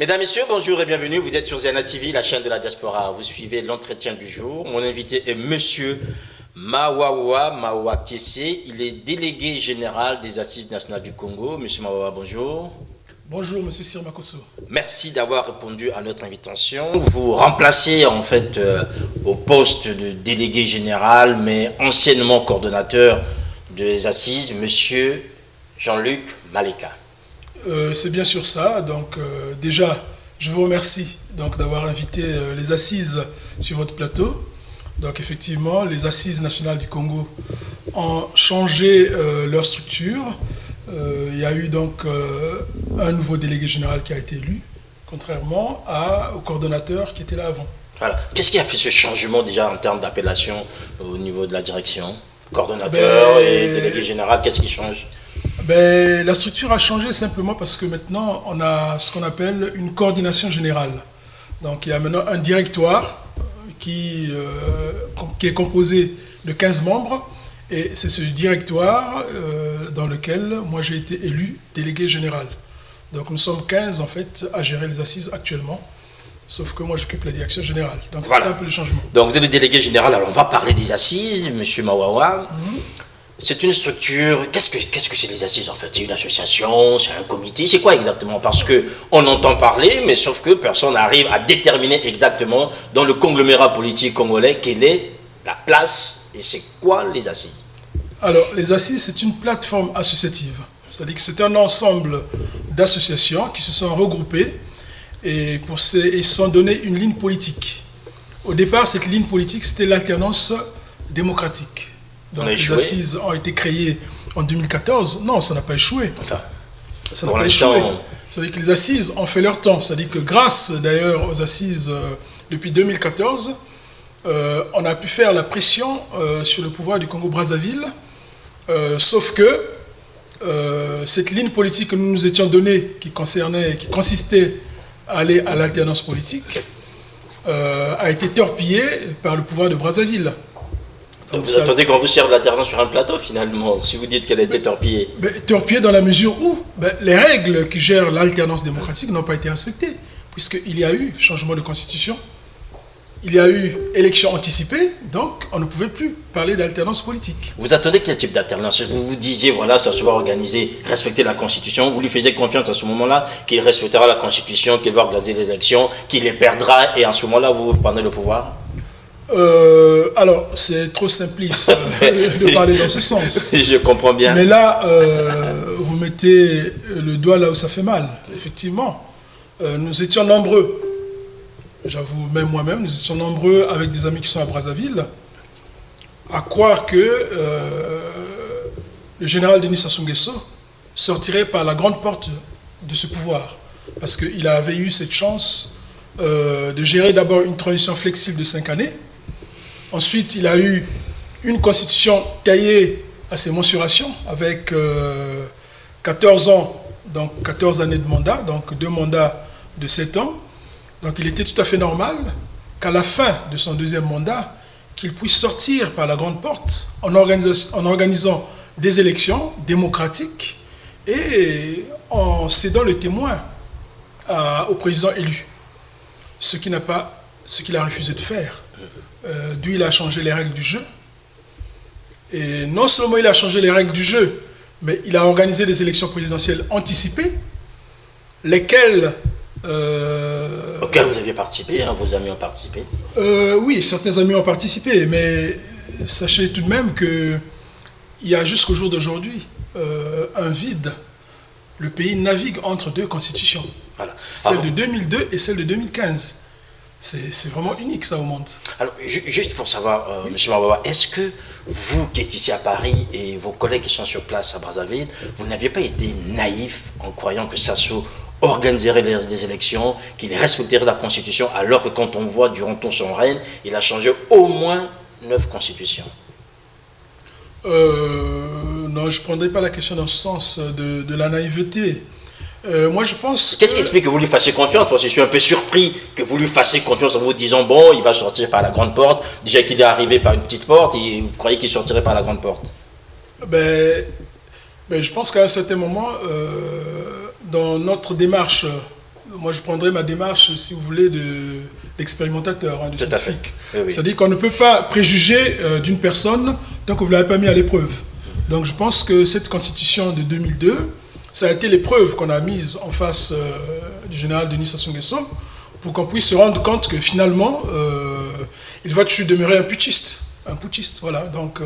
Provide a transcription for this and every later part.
Mesdames, Messieurs, bonjour et bienvenue. Vous êtes sur Ziana TV, la chaîne de la diaspora. Vous suivez l'entretien du jour. Mon invité est Monsieur Mawawa Piessé. Il est délégué général des Assises nationales du Congo. Monsieur Mawawa, bonjour. Bonjour, Monsieur Sirmakosso. Merci d'avoir répondu à notre invitation. Vous remplacez en fait au poste de délégué général, mais anciennement coordonnateur des Assises, Monsieur Jean-Luc Maleka. C'est bien sûr ça. Donc déjà, je vous remercie d'avoir invité les Assises sur votre plateau. Donc effectivement, les Assises nationales du Congo ont changé leur structure. Il y a eu donc un nouveau délégué général qui a été élu, contrairement au coordonnateur qui était là avant. Voilà. Qu'est-ce qui a fait ce changement déjà en termes d'appellation au niveau de la direction? Coordonnateur et délégué général, qu'est-ce qui change? La structure a changé simplement parce que maintenant on a ce qu'on appelle une coordination générale. Donc il y a maintenant un directoire qui est composé de 15 membres et c'est ce directoire dans lequel moi j'ai été élu délégué général. Donc nous sommes 15 en fait à gérer les assises actuellement, sauf que moi j'occupe la direction générale. Donc voilà. C'est ça un peu le changement. Donc vous êtes le délégué général, alors on va parler des assises, Monsieur Mawawa. C'est une structure, qu'est-ce que c'est les assises en fait? C'est une association, c'est un comité, c'est quoi exactement? Parce qu'on entend parler, mais sauf que personne n'arrive à déterminer exactement dans le conglomérat politique congolais quelle est la place et c'est quoi les assises? Alors les assises c'est une plateforme associative, c'est-à-dire que c'est un ensemble d'associations qui se sont regroupées et se sont donné une ligne politique. Au départ cette ligne politique c'était l'alternance démocratique. Donc, les assises ont été créées en 2014. Non, ça n'a pas échoué. Enfin, ça n'a pas échoué. C'est-à-dire que les assises ont fait leur temps. C'est-à-dire que grâce d'ailleurs aux assises depuis 2014, on a pu faire la pression sur le pouvoir du Congo-Brazzaville. Sauf que cette ligne politique que nous nous étions donnée, qui consistait à aller à l'alternance politique, a été torpillée par le pouvoir de Brazzaville. Donc vous attendez qu'on vous serve l'alternance sur un plateau finalement, si vous dites qu'elle a été torpillée? Torpillée dans la mesure où les règles qui gèrent l'alternance démocratique n'ont pas été respectées, puisqu'il y a eu changement de constitution, il y a eu élection anticipée, donc on ne pouvait plus parler d'alternance politique. Vous attendez quel type d'alternance? Vous vous disiez, voilà, ça se va organiser, respecter la constitution, vous lui faisiez confiance à ce moment-là, qu'il respectera la constitution, qu'il va organiser les élections, qu'il les perdra, et à ce moment-là, vous prenez le pouvoir? Alors, c'est trop simpliste de parler dans ce sens. Je comprends bien. Mais là, vous mettez le doigt là où ça fait mal. Effectivement, nous étions nombreux. J'avoue, même moi-même, nous étions nombreux avec des amis qui sont à Brazzaville, à croire que le général Denis Sassou Nguesso sortirait par la grande porte de ce pouvoir. Parce qu'il avait eu cette chance de gérer d'abord une transition flexible de 5 années. Ensuite, il a eu une constitution taillée à ses mensurations avec 14 ans, donc 14 années de mandat, donc 2 mandats de 7 ans. Donc il était tout à fait normal qu'à la fin de son deuxième mandat, qu'il puisse sortir par la grande porte en organisant des élections démocratiques et en cédant le témoin au président élu. Ce qu'il a refusé de faire. D'où il a changé les règles du jeu. Et non seulement il a changé les règles du jeu, mais il a organisé des élections présidentielles anticipées, lesquelles... auxquelles vous aviez participé, hein, vos amis ont participé? Oui, certains amis ont participé, mais sachez tout de même qu'il y a jusqu'au jour d'aujourd'hui un vide. Le pays navigue entre 2 constitutions. Voilà. Celle de 2002 et celle de 2015. C'est vraiment unique ça au monde. Alors, juste pour savoir, oui. M. Mawawa, est-ce que vous qui êtes ici à Paris et vos collègues qui sont sur place à Brazzaville, vous n'aviez pas été naïf en croyant que Sassou organiserait les élections, qu'il respecterait la Constitution, alors que quand on voit durant tout son règne, il a changé au moins 9 constitutions? Non, je ne prendrai pas la question dans ce sens de la naïveté. Moi, je pense... Qu'est-ce qui explique que vous lui fassiez confiance? Parce que je suis un peu surpris que vous lui fassiez confiance en vous disant, bon, il va sortir par la grande porte. Déjà qu'il est arrivé par une petite porte, et vous croyez qu'il sortirait par la grande porte? Je pense qu'à un certain moment, dans notre démarche moi je prendrais ma démarche, si vous voulez, d'expérimentateur, de Tout à fait. scientifique. Oui, oui. C'est-à-dire qu'on ne peut pas préjuger d'une personne tant que vous ne l'avez pas mis à l'épreuve. Donc je pense que cette constitution de 2002, ça a été l'épreuve qu'on a mise en face du général Denis Sassou Nguesso pour qu'on puisse se rendre compte que finalement, il va toujours demeurer un putschiste. Un putschiste, voilà. Donc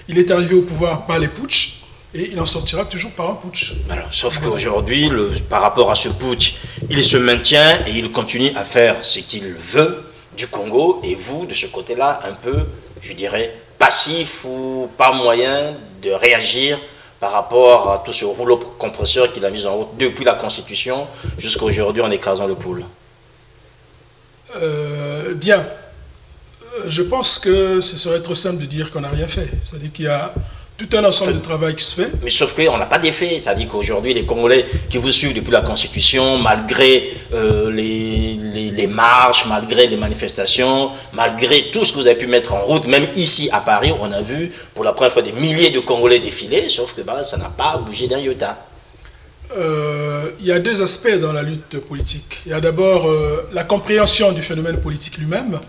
il est arrivé au pouvoir par les putschs. Et il en sortira toujours par un putsch. Alors, sauf qu'aujourd'hui, par rapport à ce putsch, il se maintient et il continue à faire ce qu'il veut du Congo. Et vous, de ce côté-là, un peu, je dirais, passif ou pas moyen de réagir par rapport à tout ce rouleau compresseur qu'il a mis en route depuis la Constitution jusqu'à aujourd'hui en écrasant le poule. Bien. Je pense que ce serait trop simple de dire qu'on n'a rien fait. C'est-à-dire qu'il y a tout un ensemble de travail qui se fait. Mais sauf qu'on n'a pas d'effet. C'est-à-dire qu'aujourd'hui, les Congolais qui vous suivent depuis la Constitution, malgré les marches, malgré les manifestations, malgré tout ce que vous avez pu mettre en route, même ici à Paris, on a vu pour la première fois des milliers de Congolais défiler, sauf que ça n'a pas bougé d'un iota. Il y a deux aspects dans la lutte politique. Il y a d'abord la compréhension du phénomène politique lui-même.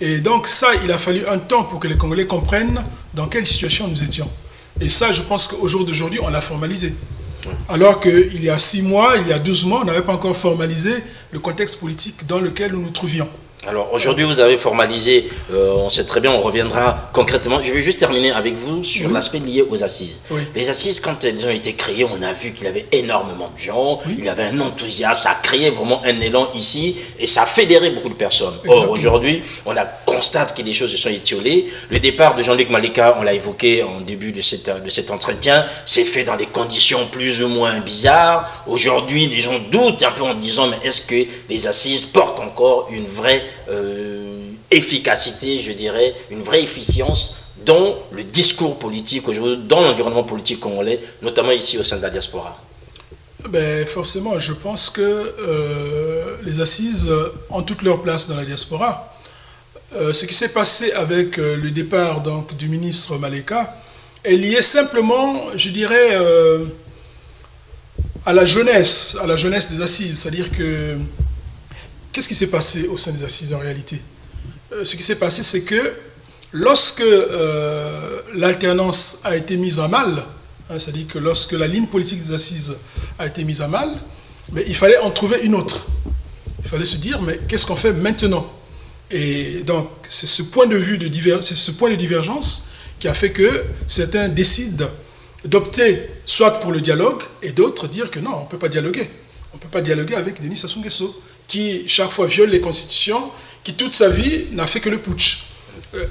Et donc ça, il a fallu un temps pour que les Congolais comprennent dans quelle situation nous étions. Et ça, je pense qu'au jour d'aujourd'hui, on l'a formalisé. Alors qu'il y a 6 mois, il y a 12 mois, on n'avait pas encore formalisé le contexte politique dans lequel nous nous trouvions. Alors aujourd'hui, vous avez formalisé, on sait très bien, on reviendra concrètement. Je vais juste terminer avec vous sur l'aspect lié aux assises. Oui. Les assises, quand elles ont été créées, on a vu qu'il y avait énormément de gens, Oui. il y avait un enthousiasme, ça a créé vraiment un élan ici et ça a fédéré beaucoup de personnes. Exactement. Or aujourd'hui, constate que les choses se sont étiolées. Le départ de Jean-Luc Maleka, on l'a évoqué en début de cet entretien, s'est fait dans des conditions plus ou moins bizarres. Aujourd'hui, les gens doutent un peu en disant, mais est-ce que les assises portent encore une vraie efficacité, je dirais, une vraie efficience dans le discours politique aujourd'hui, dans l'environnement politique congolais, notamment ici au sein de la diaspora? Ben, forcément, je pense que les assises ont toute leur place dans la diaspora. Ce qui s'est passé avec le départ donc, du ministre Maleka est lié simplement, je dirais, à la jeunesse des assises. C'est-à-dire que qu'est-ce qui s'est passé au sein des assises en réalité? Ce qui s'est passé, c'est que lorsque l'alternance a été mise à mal, c'est-à-dire que lorsque la ligne politique des assises a été mise à mal, mais il fallait en trouver une autre. Il fallait se dire, mais qu'est-ce qu'on fait maintenant? Et donc, c'est ce point de divergence qui a fait que certains décident d'opter soit pour le dialogue et d'autres dire que non, on ne peut pas dialoguer. On ne peut pas dialoguer avec Denis Sassou Nguesso, qui chaque fois viole les constitutions, qui toute sa vie n'a fait que le putsch.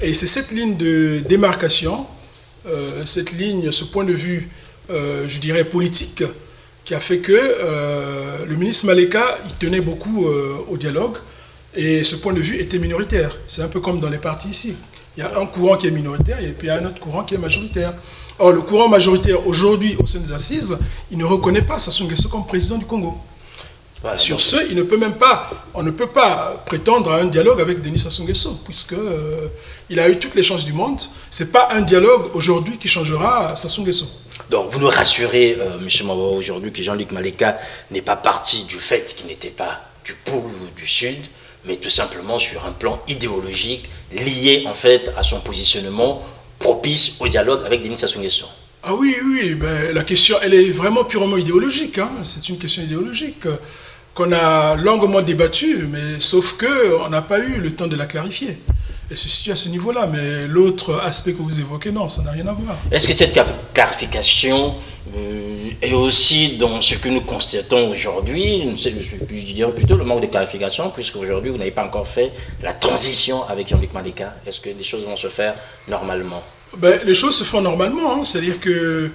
Et c'est cette ligne de démarcation, cette ligne, ce point de vue, je dirais, politique, qui a fait que le ministre Maleka, il tenait beaucoup au dialogue, et ce point de vue était minoritaire. C'est un peu comme dans les partis ici. Il y a un courant qui est minoritaire, et puis il y a un autre courant qui est majoritaire. Or, le courant majoritaire, aujourd'hui, au sein des assises, il ne reconnaît pas Sassou Nguesso comme président du Congo. Voilà, sur ce, on ne peut pas prétendre à un dialogue avec Denis Sassou Nguesso, puisqu'il a eu toutes les chances du monde. Ce n'est pas un dialogue aujourd'hui qui changera Sassou Nguesso. Donc vous nous rassurez, M. Mawa, aujourd'hui que Jean-Luc Maleka n'est pas parti du fait qu'il n'était pas du pôle ou du sud, mais tout simplement sur un plan idéologique lié en fait à son positionnement propice au dialogue avec Denis Sassou Nguesso. Ah oui, ben, la question, elle est vraiment purement idéologique. Hein. C'est une question idéologique qu'on a longuement débattue, mais sauf qu'on n'a pas eu le temps de la clarifier. Elle se situe à ce niveau-là, mais l'autre aspect que vous évoquez, non, ça n'a rien à voir. Est-ce que cette clarification est aussi dans ce que nous constatons aujourd'hui, je dirais plutôt le manque de clarification, puisqu'aujourd'hui vous n'avez pas encore fait la transition avec Jean-Luc Maleka? Est-ce que les choses vont se faire normalement? Ben, les choses se font normalement, hein. C'est-à-dire que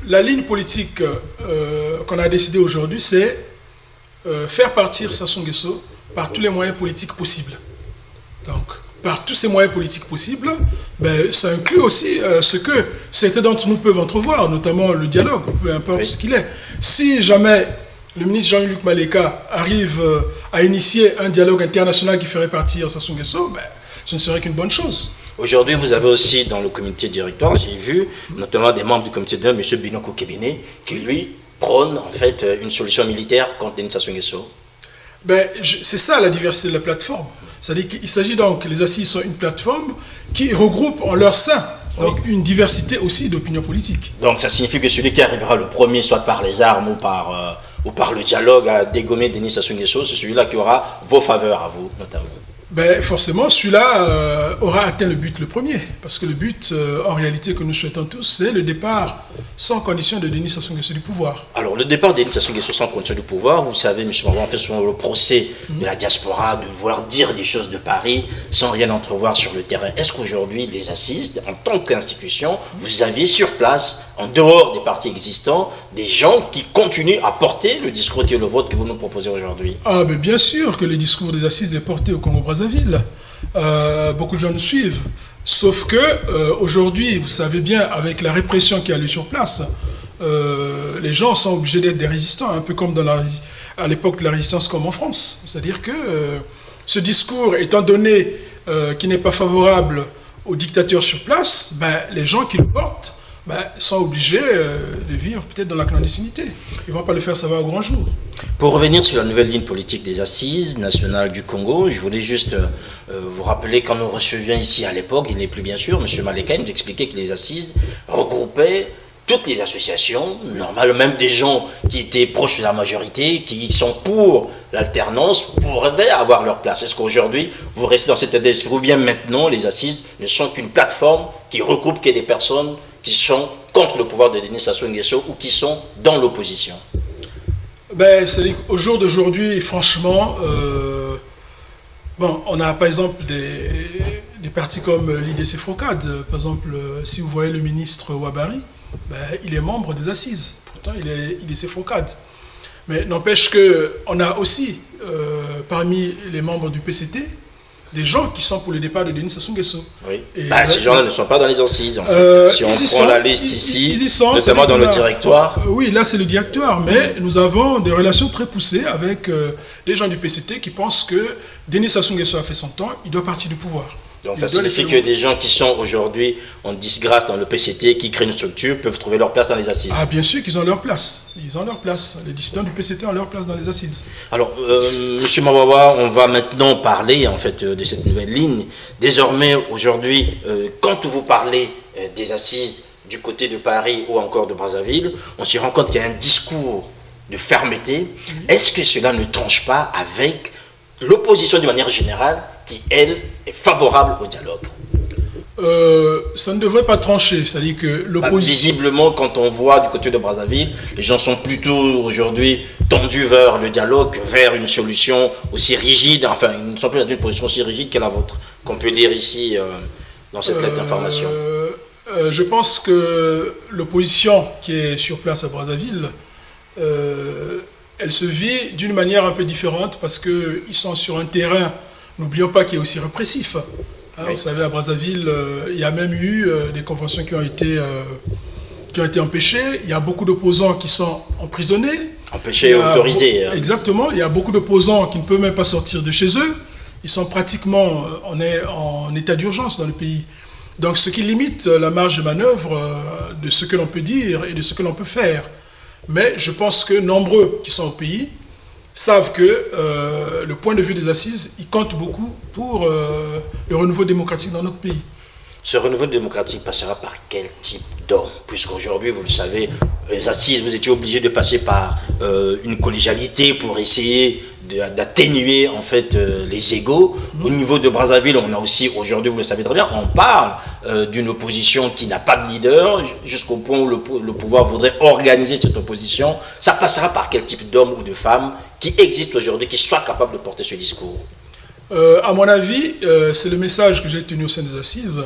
la ligne politique qu'on a décidé aujourd'hui, c'est faire partir Sassou Nguesso par tous les moyens politiques possibles. Donc, par tous ces moyens politiques possibles, ben, ça inclut aussi ce que certains d'entre nous peuvent entrevoir, notamment le dialogue, peu importe ce qu'il est. Si jamais le ministre Jean-Luc Maleka arrive à initier un dialogue international qui ferait partir Sassou Nguesso, ben, ce ne serait qu'une bonne chose. Aujourd'hui, vous avez aussi dans le comité directoire, j'ai vu notamment des membres du comité directoire, M. Binoko Kebene, qui lui prône en fait une solution militaire contre Denis Sassou Nguesso. C'est ça la diversité de la plateforme. C'est-à-dire qu'il s'agit donc, les assises sont une plateforme qui regroupe en leur sein donc une diversité aussi d'opinions politiques. Donc ça signifie que celui qui arrivera le premier, soit par les armes ou par le dialogue, à dégommer Denis Sassou Nguesso, c'est celui-là qui aura vos faveurs à vous, notamment. Forcément, celui-là aura atteint le but le premier. Parce que le but, en réalité, que nous souhaitons tous, c'est le départ sans condition de Denis Sassou Nguesso du pouvoir. Alors, le départ de Denis Sassou Nguesso sans condition du pouvoir, vous savez, M. Mawa, on fait souvent le procès de la diaspora, de vouloir dire des choses de Paris sans rien entrevoir sur le terrain. Est-ce qu'aujourd'hui, les assises, en tant qu'institution, vous aviez sur place, en dehors des partis existants, des gens qui continuent à porter le discours qui est le vôtre que vous nous proposez aujourd'hui? Mais bien sûr que le discours des assises est porté au Congo-Brazzaville. Beaucoup de gens nous suivent. Sauf que aujourd'hui, vous savez bien, avec la répression qui a lieu sur place, les gens sont obligés d'être des résistants, un peu comme à l'époque de la résistance comme en France. C'est-à-dire que ce discours, étant donné qu'il n'est pas favorable aux dictateurs sur place, les gens qui le portent sont obligés de vivre peut-être dans la clandestinité. Ils ne vont pas le faire savoir au grand jour. Pour revenir sur la nouvelle ligne politique des assises nationales du Congo, je voulais juste vous rappeler, quand nous recevions ici à l'époque, il n'est plus bien sûr, M. Maleka nous expliquait que les assises regroupaient toutes les associations, normales, même des gens qui étaient proches de la majorité, qui sont pour l'alternance, pourraient avoir leur place. Est-ce qu'aujourd'hui, vous restez dans cet état d'esprit, ou bien maintenant, les assises ne sont qu'une plateforme qui regroupe que des personnes qui sont contre le pouvoir de Denis Sassou Nguesso ou qui sont dans l'opposition? C'est-à-dire qu'au jour d'aujourd'hui, franchement, on a par exemple des partis comme l'IDC Frocade. Par exemple, si vous voyez le ministre Ouabari, il est membre des assises. Pourtant, il est IDC Frocade. Mais n'empêche qu'on a aussi, parmi les membres du PCT, des gens qui sont pour le départ de Denis Sassou Nguesso. Oui. Ces gens-là ne sont pas dans les assises. En fait. Si on prend la liste ici, ils y sont, notamment dans le directoire. Oui, là c'est le directoire, mais nous avons des relations très poussées avec les gens du PCT qui pensent que Denis Sassou Nguesso a fait son temps, il doit partir du pouvoir. Donc ça signifie que des gens qui sont aujourd'hui en disgrâce dans le PCT, qui créent une structure, peuvent trouver leur place dans les assises. Bien sûr qu'ils ont leur place. Ils ont leur place. Les dissidents du PCT ont leur place dans les assises. Alors, M. Mawawa, on va maintenant parler en fait de cette nouvelle ligne. Désormais, aujourd'hui, quand vous parlez des assises du côté de Paris ou encore de Brazzaville, on se rend compte qu'il y a un discours de fermeté. Oui. Est-ce que cela ne tranche pas avec l'opposition de manière générale qui, elle, est favorable au dialogue? Ça ne devrait pas trancher, c'est-à-dire que l'opposition... Visiblement, quand on voit du côté de Brazzaville, les gens sont plutôt aujourd'hui tendus vers le dialogue, vers une solution aussi rigide, enfin, ils ne sont plus dans une position aussi rigide que la vôtre, qu'on peut lire ici dans cette lettre d'information. Je pense que l'opposition qui est sur place à Brazzaville, elle se vit d'une manière un peu différente parce qu'ils sont sur un terrain, n'oublions pas, qui est aussi répressif. Oui. Vous savez, à Brazzaville, il y a même eu des conventions qui ont été empêchées. Il y a beaucoup d'opposants qui sont emprisonnés. Empêchés et autorisés. Exactement. Il y a beaucoup d'opposants qui ne peuvent même pas sortir de chez eux. Ils sont pratiquement en état d'urgence dans le pays. Donc, ce qui limite la marge de manœuvre de ce que l'on peut dire et de ce que l'on peut faire. Mais je pense que nombreux qui sont au pays savent que le point de vue des assises, il compte beaucoup pour le renouveau démocratique dans notre pays. Ce renouveau démocratique passera par quel type d'homme? Puisqu'aujourd'hui, vous le savez, les assises, vous étiez obligés de passer par une collégialité pour essayer d'atténuer en fait les égos. Au niveau de Brazzaville, on a aussi, aujourd'hui, vous le savez très bien, on parle d'une opposition qui n'a pas de leader, jusqu'au point où le pouvoir voudrait organiser cette opposition. Ça passera par quel type d'homme ou de femme qui existe aujourd'hui, qui soit capable de porter ce discours? À mon avis, c'est le message que j'ai tenu au sein des assises.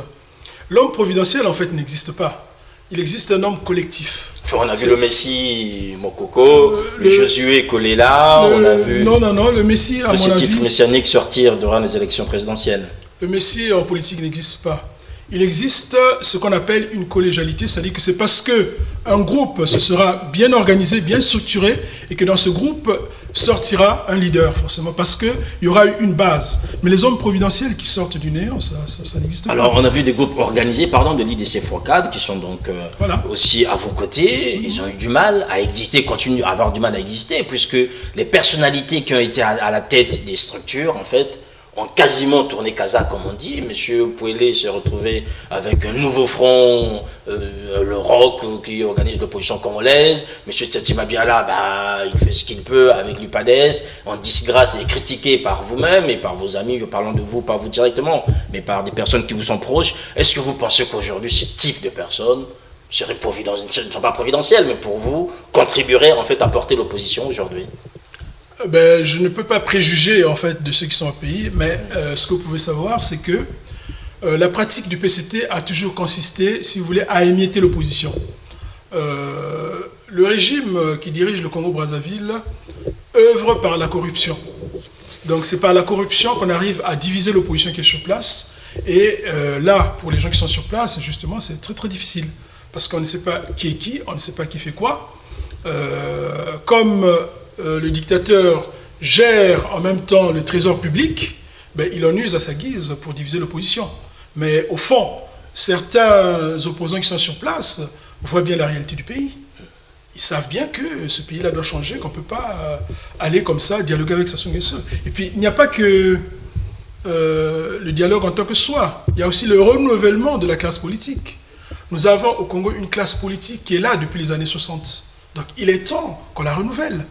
L'homme providentiel, en fait, n'existe pas. Il existe un homme collectif. On a vu le Messie Mokoko, le Josué Kolela, on a vu non, le Messie, à mon avis, titre messianique sortir durant les élections présidentielles. Le Messie en politique n'existe pas. Il existe ce qu'on appelle une collégialité, c'est-à-dire que c'est parce qu'un groupe se sera bien organisé, bien structuré, et que dans ce groupe, sortira un leader, forcément, parce qu'il y aura une base. Mais les hommes providentiels qui sortent du néant, ça n'existe pas. Alors, on a vu des groupes organisés, de l'IDC Fouacade, qui sont donc aussi à vos côtés. Ils ont eu du mal à exister, continuent à avoir du mal à exister, puisque les personnalités qui ont été à la tête des structures, en fait, ont quasiment tourné casa, comme on dit. Monsieur Pouélé s'est retrouvé avec un nouveau front, le ROC, qui organise l'opposition congolaise. Monsieur Tchatima Biala, il fait ce qu'il peut avec l'UPADES, en disgrâce et critiqué par vous-même et par vos amis, parlant de vous, pas vous directement, mais par des personnes qui vous sont proches. Est-ce que vous pensez qu'aujourd'hui, ce type de personnes ne sont pas providentielles, mais pour vous, contribueraient en fait à porter l'opposition aujourd'hui? Je ne peux pas préjuger en fait de ceux qui sont au pays, mais ce que vous pouvez savoir, c'est que la pratique du PCT a toujours consisté, si vous voulez, à émietter l'opposition. Le régime qui dirige le Congo-Brazzaville œuvre par la corruption. Donc c'est par la corruption qu'on arrive à diviser l'opposition qui est sur place. Et là, pour les gens qui sont sur place, justement, c'est très très difficile. Parce qu'on ne sait pas qui est qui, on ne sait pas qui fait quoi. Le dictateur gère en même temps le trésor public, il en use à sa guise pour diviser l'opposition. Mais au fond, certains opposants qui sont sur place voient bien la réalité du pays. Ils savent bien que ce pays-là doit changer, qu'on ne peut pas aller comme ça, dialoguer avec Sassou Nguesso. Et puis, il n'y a pas que le dialogue en tant que soi. Il y a aussi le renouvellement de la classe politique. Nous avons au Congo une classe politique qui est là depuis les années 60. Donc, il est temps qu'on la renouvelle.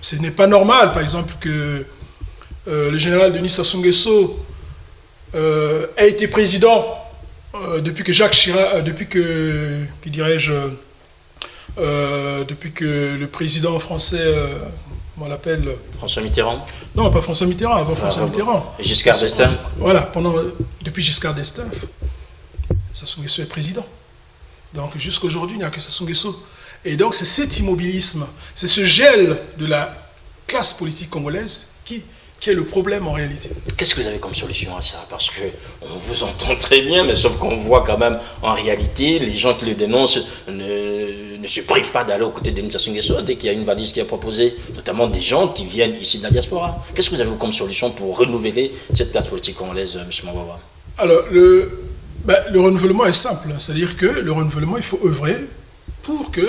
Ce n'est pas normal, par exemple, que le général Denis Sassou Nguesso ait été président depuis que Jacques Chirac, depuis que le président français, on l'appelle... François Mitterrand? Non, pas François Mitterrand, avant François Mitterrand. Et Giscard d'Estaing? Voilà, depuis Giscard d'Estaing, Sassou Nguesso est président. Donc jusqu'à aujourd'hui, il n'y a que Sassou Nguesso. Et donc c'est cet immobilisme, c'est ce gel de la classe politique congolaise qui est le problème en réalité. Qu'est-ce que vous avez comme solution à ça? Parce qu'on vous entend très bien, mais sauf qu'on voit quand même en réalité, les gens qui le dénoncent ne se privent pas d'aller aux côtés de Denis Sassou Nguesso dès qu'il y a une valise qui est proposée, notamment des gens qui viennent ici de la diaspora. Qu'est-ce que vous avez comme solution pour renouveler cette classe politique congolaise, M. Mawawa? Alors le renouvellement est simple, c'est-à-dire que le renouvellement, il faut œuvrer pour que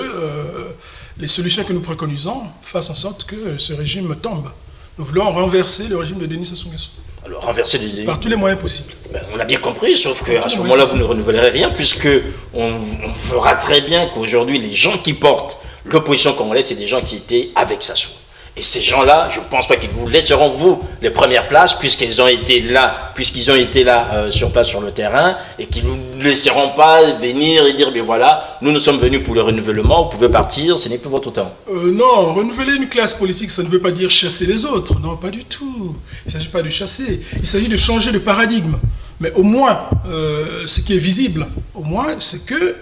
les solutions que nous préconisons fassent en sorte que ce régime tombe. Nous voulons renverser le régime de Denis Sassou Nguesso. Alors, renverser les... Par tous les moyens possibles. On a bien compris, sauf qu'à ce moment-là, vous ne renouvellerez rien, puisque on verra très bien qu'aujourd'hui, les gens qui portent l'opposition congolaise, c'est des gens qui étaient avec Sassou. Et ces gens-là, je ne pense pas qu'ils vous laisseront, vous, les premières places, puisqu'ils ont été là sur place sur le terrain, et qu'ils ne vous laisseront pas venir et dire, mais voilà, nous sommes venus pour le renouvellement, vous pouvez partir, ce n'est plus votre temps. Non, renouveler une classe politique, ça ne veut pas dire chasser les autres. Non, pas du tout. Il ne s'agit pas de chasser, il s'agit de changer de paradigme. Mais au moins, ce qui est visible, au moins, c'est que...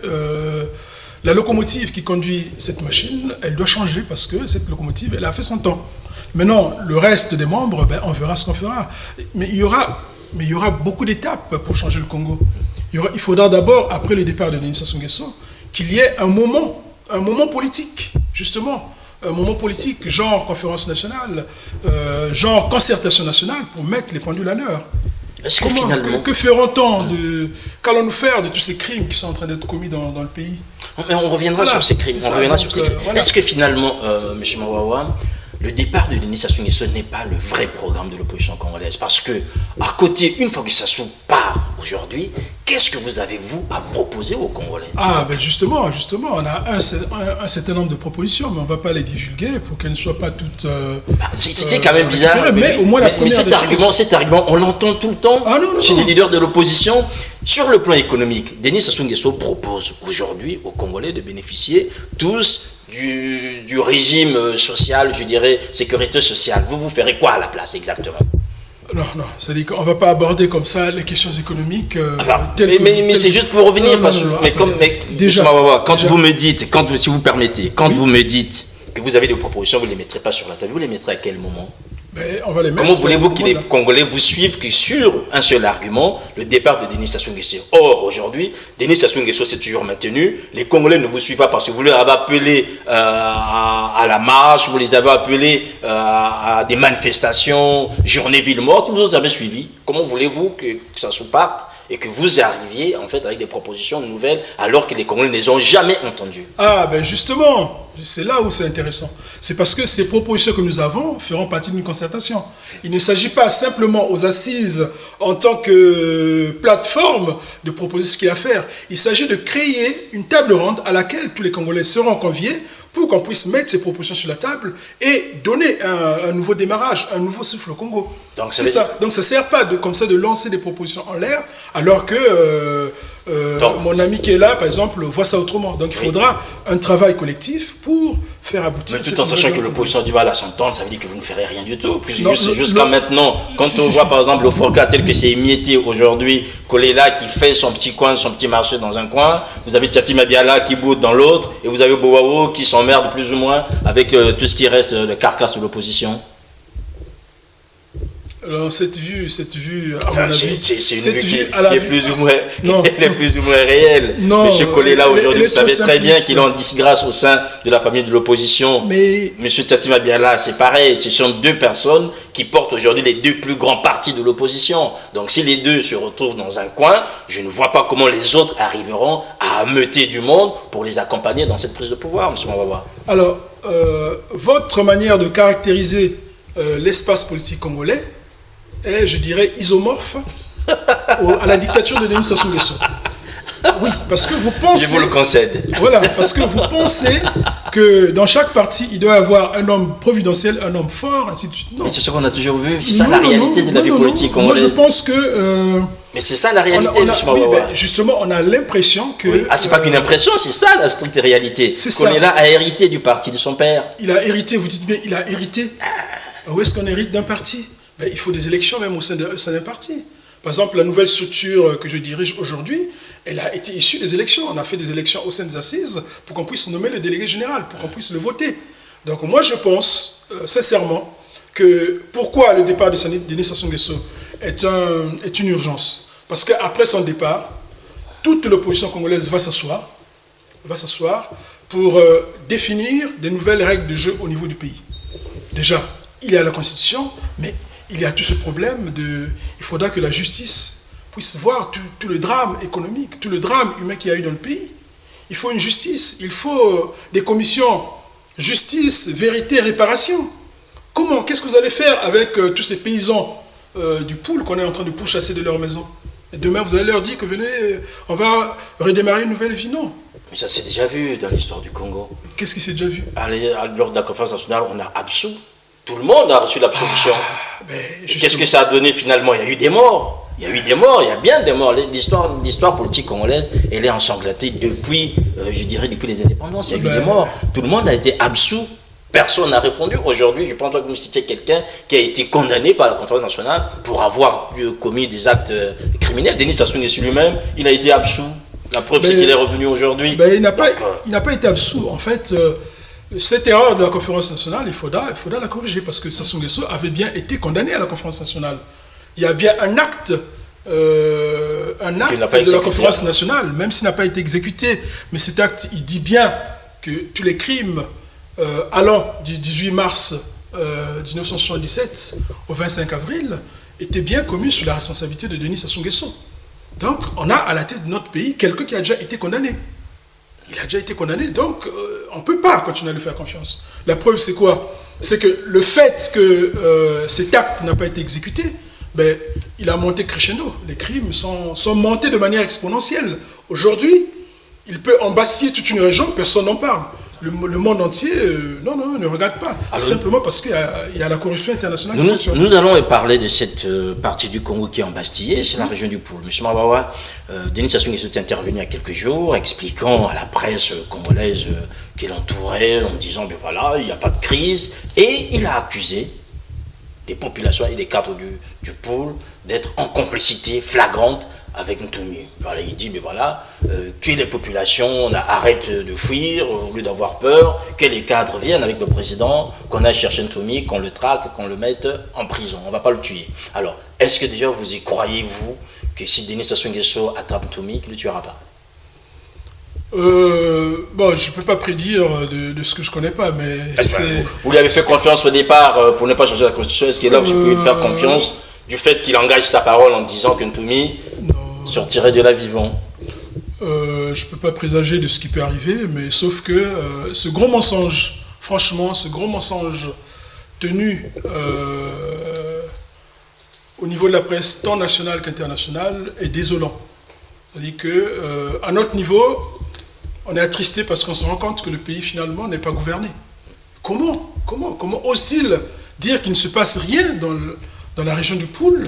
la locomotive qui conduit cette machine, elle doit changer parce que cette locomotive, elle a fait son temps. Maintenant, le reste des membres, on verra ce qu'on fera. Mais il y aura beaucoup d'étapes pour changer le Congo. Il faudra d'abord, après le départ de Denis Sassou Nguesso, qu'il y ait un moment politique, justement. Un moment politique, genre conférence nationale, genre concertation nationale, pour mettre les pendules à l'heure. Est-ce que finalement... Que feront-on qu'allons-nous faire de tous ces crimes qui sont en train d'être commis dans le pays? Mais on reviendra sur ces crimes. Voilà. Est-ce que finalement, M. Mawawa, le départ de Denis Sassou Nguesso n'est pas le vrai programme de l'opposition congolaise? Parce que, à côté, une fois que Sassou part aujourd'hui, qu'est-ce que vous avez, vous, à proposer aux Congolais? Justement, on a un certain nombre de propositions, mais on ne va pas les divulguer pour qu'elles ne soient pas toutes... c'est quand même bizarre. Mais au moins mais cet argument, on l'entend tout le temps chez les leaders de l'opposition. Sur le plan économique, Denis Sassou Nguesso propose aujourd'hui aux Congolais de bénéficier tous du régime social, je dirais, sécurité sociale. Vous ferez quoi à la place exactement? Non, c'est-à-dire qu'on ne va pas aborder comme ça les questions économiques. Mais c'est juste pour revenir. Quand vous me dites, si vous permettez, vous me dites que vous avez des propositions, vous ne les mettrez pas sur la table, vous les mettrez à quel moment? Ben, on va les mettre. Comment voulez-vous que les Congolais vous suivent que sur un seul argument, le départ de Denis Sassou Nguesso? Or, aujourd'hui, Denis Sassou Nguesso s'est toujours maintenu. Les Congolais ne vous suivent pas parce que vous les avez appelés à la marche, vous les avez appelés à des manifestations, journée ville morte, vous les avez suivis. Comment voulez-vous que Sassou parte et que vous arriviez en fait avec des propositions nouvelles alors que les Congolais ne les ont jamais entendues? Ah ben justement, c'est là où c'est intéressant. C'est parce que ces propositions que nous avons feront partie d'une concertation. Il ne s'agit pas simplement aux assises en tant que plateforme de proposer ce qu'il y a à faire. Il s'agit de créer une table ronde à laquelle tous les Congolais seront conviés pour qu'on puisse mettre ces propositions sur la table et donner un nouveau démarrage, un nouveau souffle au Congo. Donc c'est ça. Donc ça ne sert pas comme ça de lancer des propositions en l'air alors que mon ami qui est là, par exemple, voit ça autrement. Donc il faudra un travail collectif pour faire aboutir. Mais tout en sachant que l'opposition a du mal à s'entendre, ça veut dire que vous ne ferez rien du tout. Jusqu'à maintenant, quand on voit par exemple le Forca tel que c'est émietté aujourd'hui, Kolela qui fait son petit coin, son petit marché dans un coin, vous avez Tchati Mabiala qui boude dans l'autre, et vous avez Bowao qui s'emmerde plus ou moins avec tout ce qui reste de carcasse de l'opposition. Alors, cette vue, enfin, c'est une vue qui est plus ou moins, elle est plus ou moins réelle. Non, Monsieur Kolela, aujourd'hui, vous savez très bien qu'il est en disgrâce au sein de la famille de l'opposition. Mais Monsieur Tchatima Biala, c'est pareil. Ce sont deux personnes qui portent aujourd'hui les deux plus grands partis de l'opposition. Donc, si les deux se retrouvent dans un coin, je ne vois pas comment les autres arriveront à ameuter du monde pour les accompagner dans cette prise de pouvoir, monsieur Mwawa. Alors, votre manière de caractériser l'espace politique congolais est, je dirais, isomorphe à la dictature de Denis Sassou Nguesso. Oui, parce que vous pensez... Je vous le concède. Voilà, parce que vous pensez que dans chaque parti, il doit y avoir un homme providentiel, un homme fort, ainsi de suite. Non. Mais c'est ce qu'on a toujours vu, c'est ça la réalité de la vie politique congolaise. Moi, je pense que... mais c'est ça la réalité, M. Mawawa. Oui, ben, justement, on a l'impression que... Oui. Ah, c'est pas qu'une impression, c'est ça la stricte réalité. C'est ça. Kolela a hérité du parti de son père. Il a hérité, vous dites bien, il a hérité. Où est-ce qu'on hérite d'un parti? Ben, il faut des élections même au sein d'un parti. Par exemple, la nouvelle structure que je dirige aujourd'hui, elle a été issue des élections. On a fait des élections au sein des assises pour qu'on puisse nommer le délégué général, pour qu'on puisse le voter. Donc moi, je pense sincèrement que pourquoi le départ de Denis Sassou Nguesso est une urgence. Parce qu'après son départ, toute l'opposition congolaise va s'asseoir pour définir des nouvelles règles de jeu au niveau du pays. Déjà, il y a la Constitution, mais il y a tout ce problème il faudra que la justice puisse voir tout le drame économique, tout le drame humain qu'il y a eu dans le pays. Il faut une justice, il faut des commissions justice, vérité, réparation. Comment? Qu'est-ce que vous allez faire avec tous ces paysans du Poul qu'on est en train de pourchasser de leur maison? Et demain, vous allez leur dire que venez, on va redémarrer une nouvelle vie? Non. Mais ça s'est déjà vu dans l'histoire du Congo. Qu'est-ce qui s'est déjà vu? Lors de la conférence nationale, on a absous. Tout le monde a reçu l'absolution. Qu'est-ce que ça a donné finalement? Il y a eu des morts. Il y a bien des morts. L'histoire politique congolaise, elle est ensanglantée depuis, depuis les indépendances. Il y a eu des morts. Tout le monde a été absous. Personne n'a répondu. Aujourd'hui, je pense que vous citez quelqu'un qui a été condamné par la conférence nationale pour avoir commis des actes criminels. Denis Sassou Nguesso lui-même, il a été absous. La preuve, c'est qu'il est revenu aujourd'hui. Il n'a pas été absous. En fait, cette erreur de la conférence nationale, il faudra la corriger parce que Sassou Nguesso avait bien été condamné à la conférence nationale. Il y a bien un acte de la conférence nationale, même s'il n'a pas été exécuté. Mais cet acte, il dit bien que tous les crimes allant du 18 mars 1977 au 25 avril étaient bien commis sous la responsabilité de Denis Sassou Nguesso. Donc, on a à la tête de notre pays quelqu'un qui a déjà été condamné. Il a déjà été condamné, donc on ne peut pas continuer à lui faire confiance. La preuve, c'est quoi? C'est que le fait que cet acte n'a pas été exécuté, il a monté crescendo. Les crimes sont montés de manière exponentielle. Aujourd'hui, il peut embasser toute une région, personne n'en parle. Le monde entier, ne regarde pas. Alors, simplement parce qu'il y a la corruption internationale. Nous allons parler de cette partie du Congo qui est embastillée, c'est la région du Poul. Monsieur Mawawa, Denis Sassou Nguesso est intervenu il y a quelques jours, expliquant à la presse congolaise qui l'entourait, en disant, il n'y a pas de crise. Et il a accusé les populations et les cadres du Poul d'être en complicité flagrante avec Ntoumi. Voilà, il dit, mais voilà, que les populations arrêtent de fuir au lieu d'avoir peur, que les cadres viennent avec le président, qu'on aille chercher Ntoumi, qu'on le traque, qu'on le mette en prison. On ne va pas le tuer. Alors, est-ce que déjà vous y croyez-vous que si Denis Sassou Nguesso attrape Ntoumi, qu'il ne le tuera pas? Bon, je ne peux pas prédire de ce que je ne connais pas, mais vous lui avez fait confiance au départ pour ne pas changer la constitution. Est-ce que là, vous pouvez faire confiance du fait qu'il engage sa parole en disant que Ntoumi sortirait de là vivant? Je ne peux pas présager de ce qui peut arriver, mais sauf que ce gros mensonge, franchement, ce gros mensonge tenu au niveau de la presse, tant nationale qu'internationale, est désolant. C'est-à-dire qu'à notre niveau, on est attristé parce qu'on se rend compte que le pays, finalement, n'est pas gouverné. Comment ose-t-il dire qu'il ne se passe rien dans la région du Poul,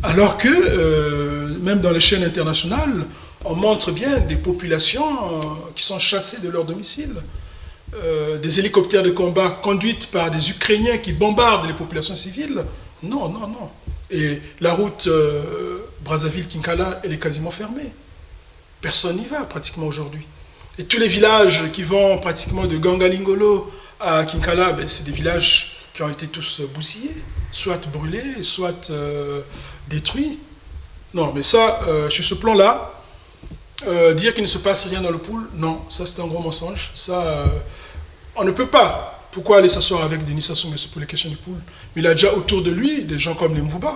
alors que, même dans les chaînes internationales, on montre bien des populations qui sont chassées de leur domicile, des hélicoptères de combat conduits par des Ukrainiens qui bombardent les populations civiles. Non. Et la route Brazzaville-Kinkala, elle est quasiment fermée. Personne n'y va pratiquement aujourd'hui. Et tous les villages qui vont pratiquement de Gangalingolo à Kinkala, c'est des villages qui ont été tous bousillés, soit brûlés, soit détruits. Non, mais ça, sur ce plan-là, dire qu'il ne se passe rien dans le Poul, non, ça c'est un gros mensonge. Ça, on ne peut pas. Pourquoi aller s'asseoir avec Denis Sassou Nguesso pour les questions du Poul? Il a déjà autour de lui des gens comme les Mvouba,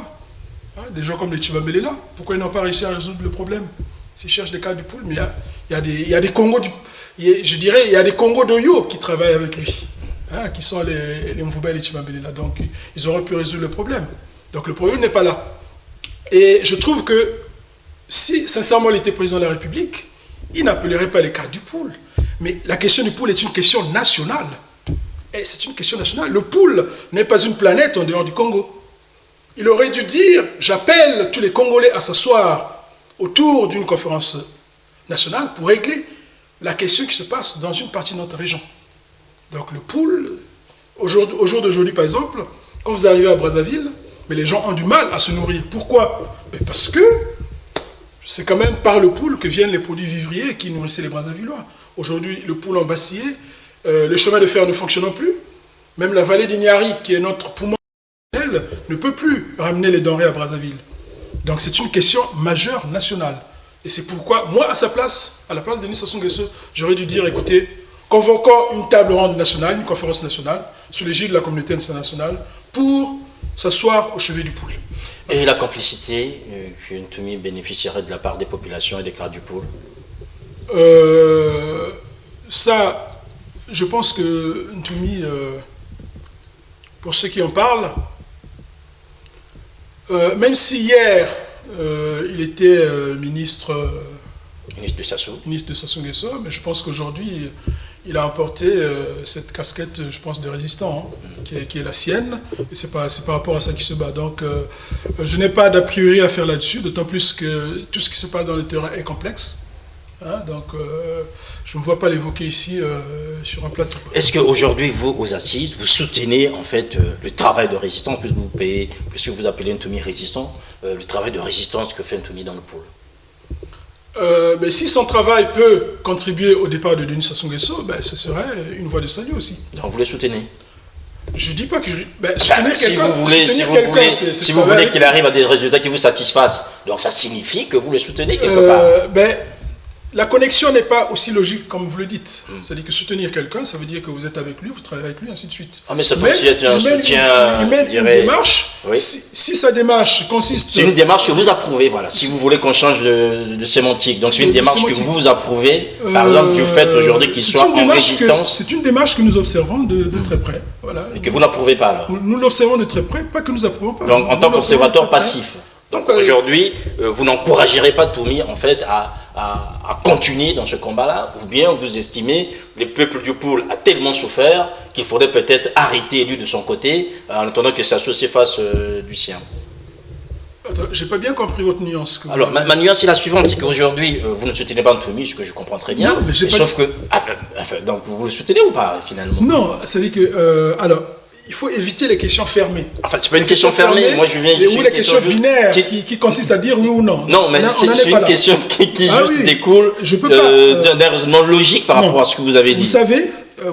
des gens comme les Tchibambelela. Pourquoi ils n'ont pas réussi à résoudre le problème? S'ils cherchent des cas du Poul, mais il y a des Congos, je dirais, il y a des Congos d'Oyo qui travaillent avec lui, qui sont les Mvouba et les Tchibambelela. Donc, ils auraient pu résoudre le problème. Donc, le problème n'est pas là. Et je trouve que si, sincèrement, il était président de la République, il n'appellerait pas les cas du Poul. Mais la question du Poul est une question nationale. Et c'est une question nationale. Le Poul n'est pas une planète en dehors du Congo. Il aurait dû dire, j'appelle tous les Congolais à s'asseoir autour d'une conférence nationale pour régler la question qui se passe dans une partie de notre région. Donc le Poul, au jour d'aujourd'hui par exemple, quand vous arrivez à Brazzaville, mais les gens ont du mal à se nourrir. Pourquoi? Parce que c'est quand même par le Poul que viennent les produits vivriers qui nourrissaient les Brazzavillois. Aujourd'hui, le Poul en Bassillé, le chemin de fer ne fonctionne plus. Même la vallée d'Ignari, qui est notre poumon, ne peut plus ramener les denrées à Brazzaville. Donc c'est une question majeure nationale. Et c'est pourquoi, moi, à sa place, à la place de Denis Sassou Nguesso, j'aurais dû dire, écoutez, convoquons une table ronde nationale, une conférence nationale, sous l'égide de la communauté internationale, pour s'asseoir au chevet du Poul. Et la complicité que Ntoumi bénéficierait de la part des populations et des cadres du Poul? Ça, je pense que Ntoumi, pour ceux qui en parlent, même si hier, il était ministre de Sassou Nguesso, mais je pense qu'aujourd'hui, il a emporté cette casquette, je pense, de résistant, qui est la sienne, et c'est par rapport à ça qu'il se bat. Donc, je n'ai pas d'a priori à faire là-dessus, d'autant plus que tout ce qui se passe dans le terrain est complexe. Donc, je ne me vois pas l'évoquer ici sur un plateau. Est-ce qu'aujourd'hui, vous, aux assises, vous soutenez en fait le travail de résistance, puisque vous payez, puisque vous appelez Ntoumi résistant, le travail de résistance que fait Ntoumi dans le Poul? Mais si son travail peut contribuer au départ de Denis Sassou Nguesso, ce serait une voie de salut aussi. Donc vous le soutenez? Je ne dis pas que soutenir si vous voulez qu'il arrive à des résultats qui vous satisfassent, donc ça signifie que vous le soutenez quelque part. La connexion n'est pas aussi logique comme vous le dites. C'est-à-dire que soutenir quelqu'un, ça veut dire que vous êtes avec lui, vous travaillez avec lui, ainsi de suite. Mais ça peut aussi être un soutien. Il mène une démarche. Oui. Si sa démarche consiste. C'est une démarche que vous approuvez, voilà. Si vous voulez qu'on change de sémantique. Donc c'est une démarche que vous approuvez, par exemple, du fait aujourd'hui qu'il soit en résistance. C'est une démarche que nous observons de très près. Voilà. Et que vous n'approuvez pas alors. Nous l'observons de très près, pas que nous approuvons pas. Donc en tant qu'observateur passif. Donc aujourd'hui, vous n'encouragerez pas Ntoumi en fait à continuer dans ce combat-là, ou bien vous estimez que le peuple du Poul a tellement souffert qu'il faudrait peut-être arrêter lui de son côté en attendant que Sassou s'efface du sien? J'ai pas bien compris votre nuance. Alors ma nuance est la suivante, c'est qu'aujourd'hui vous ne soutenez pas Ntoumi, ce que je comprends très bien, non, mais sauf que donc vous le soutenez ou pas finalement? Non, c'est-à-dire que alors il faut éviter les questions fermées. Enfin, c'est pas une question fermée. Moi, je viens ou les questions binaires qui consistent à dire oui ou non. Non, mais c'est une question qui juste découle d'un raisonnement logique par rapport à ce que vous avez dit. Vous savez,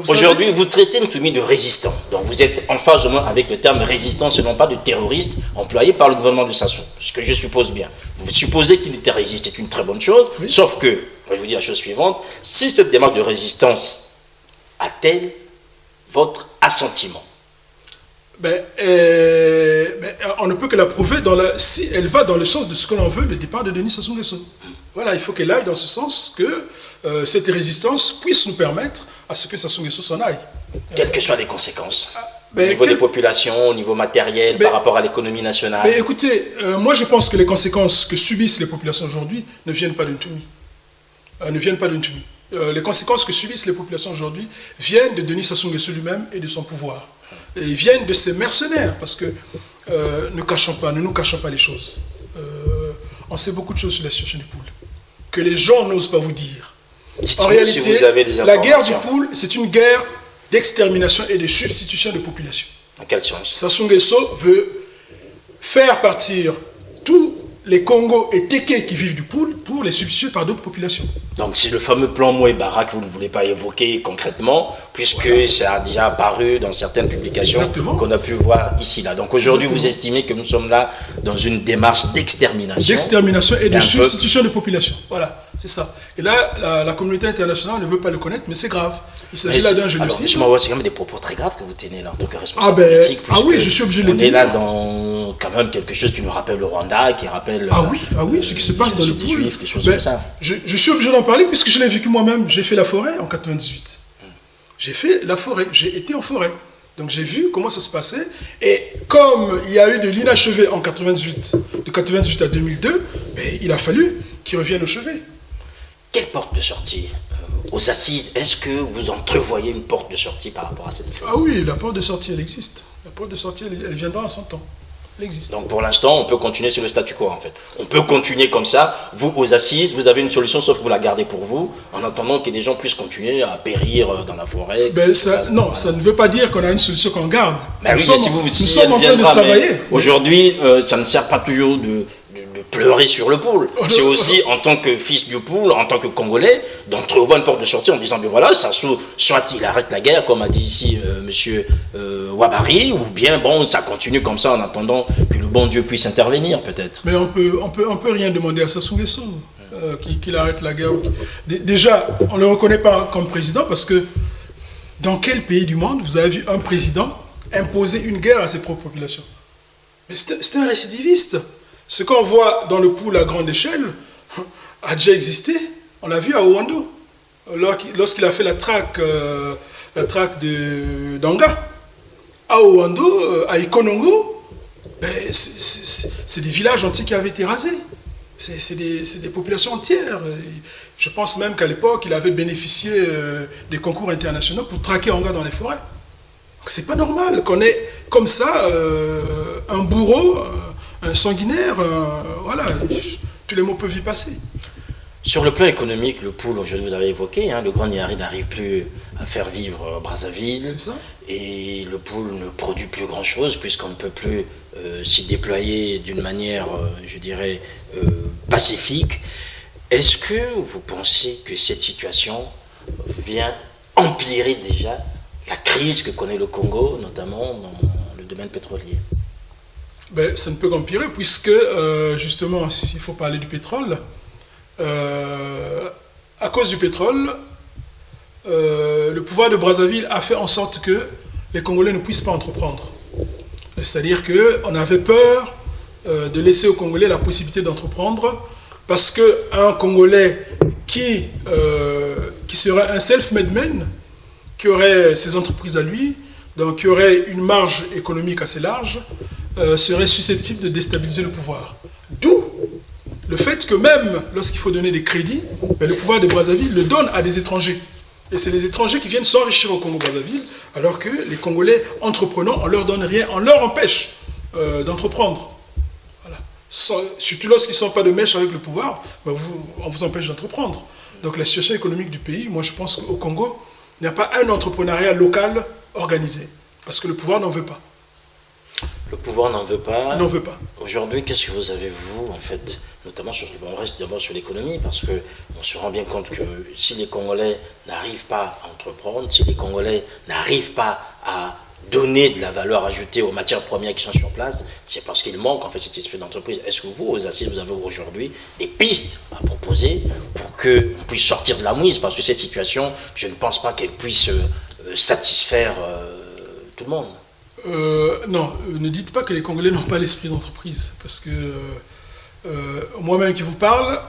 aujourd'hui, vous traitez Ntoumi de résistant. Donc, vous êtes en phase au moins avec le terme résistant, ce non pas de terroriste employé par le gouvernement de Sassou. Ce que je suppose bien. Vous supposez qu'il était résiste, c'est une très bonne chose. Oui. Sauf que, je vais vous dire la chose suivante, si cette démarche de résistance a-t-elle votre assentiment? On ne peut que la prouver si elle va dans le sens de ce que l'on veut, le départ de Denis Sassou Nguesso. Voilà, il faut qu'elle aille dans ce sens que cette résistance puisse nous permettre à ce que Sassou Nguesso s'en aille. Quelles que soient les conséquences au niveau des populations, au niveau matériel, par rapport à l'économie nationale. Mais écoutez, moi je pense que les conséquences que subissent les populations aujourd'hui ne viennent pas de Ntoumi. Les conséquences que subissent les populations aujourd'hui viennent de Denis Sassou Nguesso lui-même et de son pouvoir. Et ils viennent de ces mercenaires, parce que ne nous cachons pas les choses. On sait beaucoup de choses sur la situation du pool, que les gens n'osent pas vous dire. En réalité, si vous avez des la guerre du pool, c'est une guerre d'extermination et de substitution de population. Dans quel sens? Sassou Nguesso veut faire partir tous les Congos et Téké qui vivent du pool pour les substituer par d'autres populations. Donc c'est le fameux plan Mouébara que vous ne voulez pas évoquer concrètement, puisque ça a déjà apparu dans certaines publications qu'on a pu voir ici, là. Donc aujourd'hui, vous estimez que nous sommes là dans une démarche d'extermination. D'extermination et de substitution de population. Voilà, c'est ça. Et là, la communauté internationale ne veut pas le connaître, mais c'est grave. Il s'agit là d'un génocide. C'est quand même des propos très graves que vous tenez là en tant que responsable politique. Oui, je suis obligé de le dire. On est là dans quand même quelque chose qui nous rappelle le Rwanda, qui rappelle... oui, ce qui se passe dans le pool. Des choses comme ça. Je suis obligé d'en parler puisque je l'ai vécu moi-même. J'ai fait la forêt en 98. J'ai fait la forêt, j'ai été en forêt. Donc j'ai vu comment ça se passait. Et comme il y a eu de l'inachevé en 98, de 98 à 2002, il a fallu qu'il revienne au chevet. Quelle porte de sortie aux assises, est-ce que vous entrevoyez une porte de sortie par rapport à cette crise? Ah oui, la porte de sortie, elle existe. La porte de sortie, elle viendra en 100 ans. Elle existe. Donc pour l'instant, on peut continuer sur le statu quo en fait. On peut continuer comme ça. Vous, aux assises, vous avez une solution, sauf que vous la gardez pour vous, en attendant que des gens puissent continuer à périr dans la forêt. Ça ne veut pas dire qu'on a une solution qu'on garde. Mais nous sommes en train de travailler. Aujourd'hui, ça ne sert pas toujours de pleurer sur le pool. C'est aussi, en tant que fils du pool, en tant que Congolais, d'entrevoir une porte de sortie en disant, mais voilà, Sassou, soit il arrête la guerre, comme a dit ici monsieur Ouabary, ou bien, ça continue comme ça en attendant que le bon Dieu puisse intervenir, peut-être. Mais on peut rien demander à Sassou Nguesso, qu'il arrête la guerre. Déjà, on ne le reconnaît pas comme président, parce que dans quel pays du monde vous avez vu un président imposer une guerre à ses propres populations? Mais c'est un récidiviste. Ce qu'on voit dans le pool à grande échelle a déjà existé. On l'a vu à Ouando, lorsqu'il a fait la traque d'Anga. À Ouando, à Ikonongo, c'est des villages entiers qui avaient été rasés. C'est des populations entières. Je pense même qu'à l'époque, il avait bénéficié des concours internationaux pour traquer Anga dans les forêts. C'est pas normal qu'on ait comme ça un bourreau... un sanguinaire, voilà, tous les mots peuvent y passer. Sur le plan économique, le pool, aujourd'hui vous avez évoqué, le Grand Niari n'arrive plus à faire vivre Brazzaville. C'est ça. Et le pool ne produit plus grand-chose puisqu'on ne peut plus s'y déployer d'une manière, je dirais, pacifique. Est-ce que vous pensez que cette situation vient empirer déjà la crise que connaît le Congo, notamment dans le domaine pétrolier? Ça ne peut qu'empirer, puisque, justement, s'il faut parler du pétrole, à cause du pétrole, le pouvoir de Brazzaville a fait en sorte que les Congolais ne puissent pas entreprendre. C'est-à-dire qu'on avait peur de laisser aux Congolais la possibilité d'entreprendre, parce qu'un Congolais qui serait un self-made man, qui aurait ses entreprises à lui, donc qui aurait une marge économique assez large, serait susceptible de déstabiliser le pouvoir. D'où le fait que même lorsqu'il faut donner des crédits, le pouvoir de Brazzaville le donne à des étrangers. Et c'est les étrangers qui viennent s'enrichir au Congo-Brazzaville, alors que les Congolais entreprenants, on ne leur donne rien, on leur empêche d'entreprendre. Voilà. Surtout lorsqu'ils ne sont pas de mèche avec le pouvoir, on vous empêche d'entreprendre. Donc la situation économique du pays, moi je pense qu'au Congo, il n'y a pas un entrepreneuriat local organisé. Parce que le pouvoir n'en veut pas. Le pouvoir n'en veut pas. Il n'en veut pas. Aujourd'hui, qu'est-ce que vous avez, vous, en fait, notamment sur, on reste d'abord sur l'économie, parce qu'on se rend bien compte que si les Congolais n'arrivent pas à entreprendre, si les Congolais n'arrivent pas à donner de la valeur ajoutée aux matières premières qui sont sur place, c'est parce qu'il manque en fait cet esprit d'entreprise. Est-ce que vous, aux assises, vous avez aujourd'hui des pistes à proposer pour qu'on puisse sortir de la mouise? Parce que cette situation, je ne pense pas qu'elle puisse satisfaire tout le monde. Non, ne dites pas que les Congolais n'ont pas l'esprit d'entreprise, parce que moi-même qui vous parle,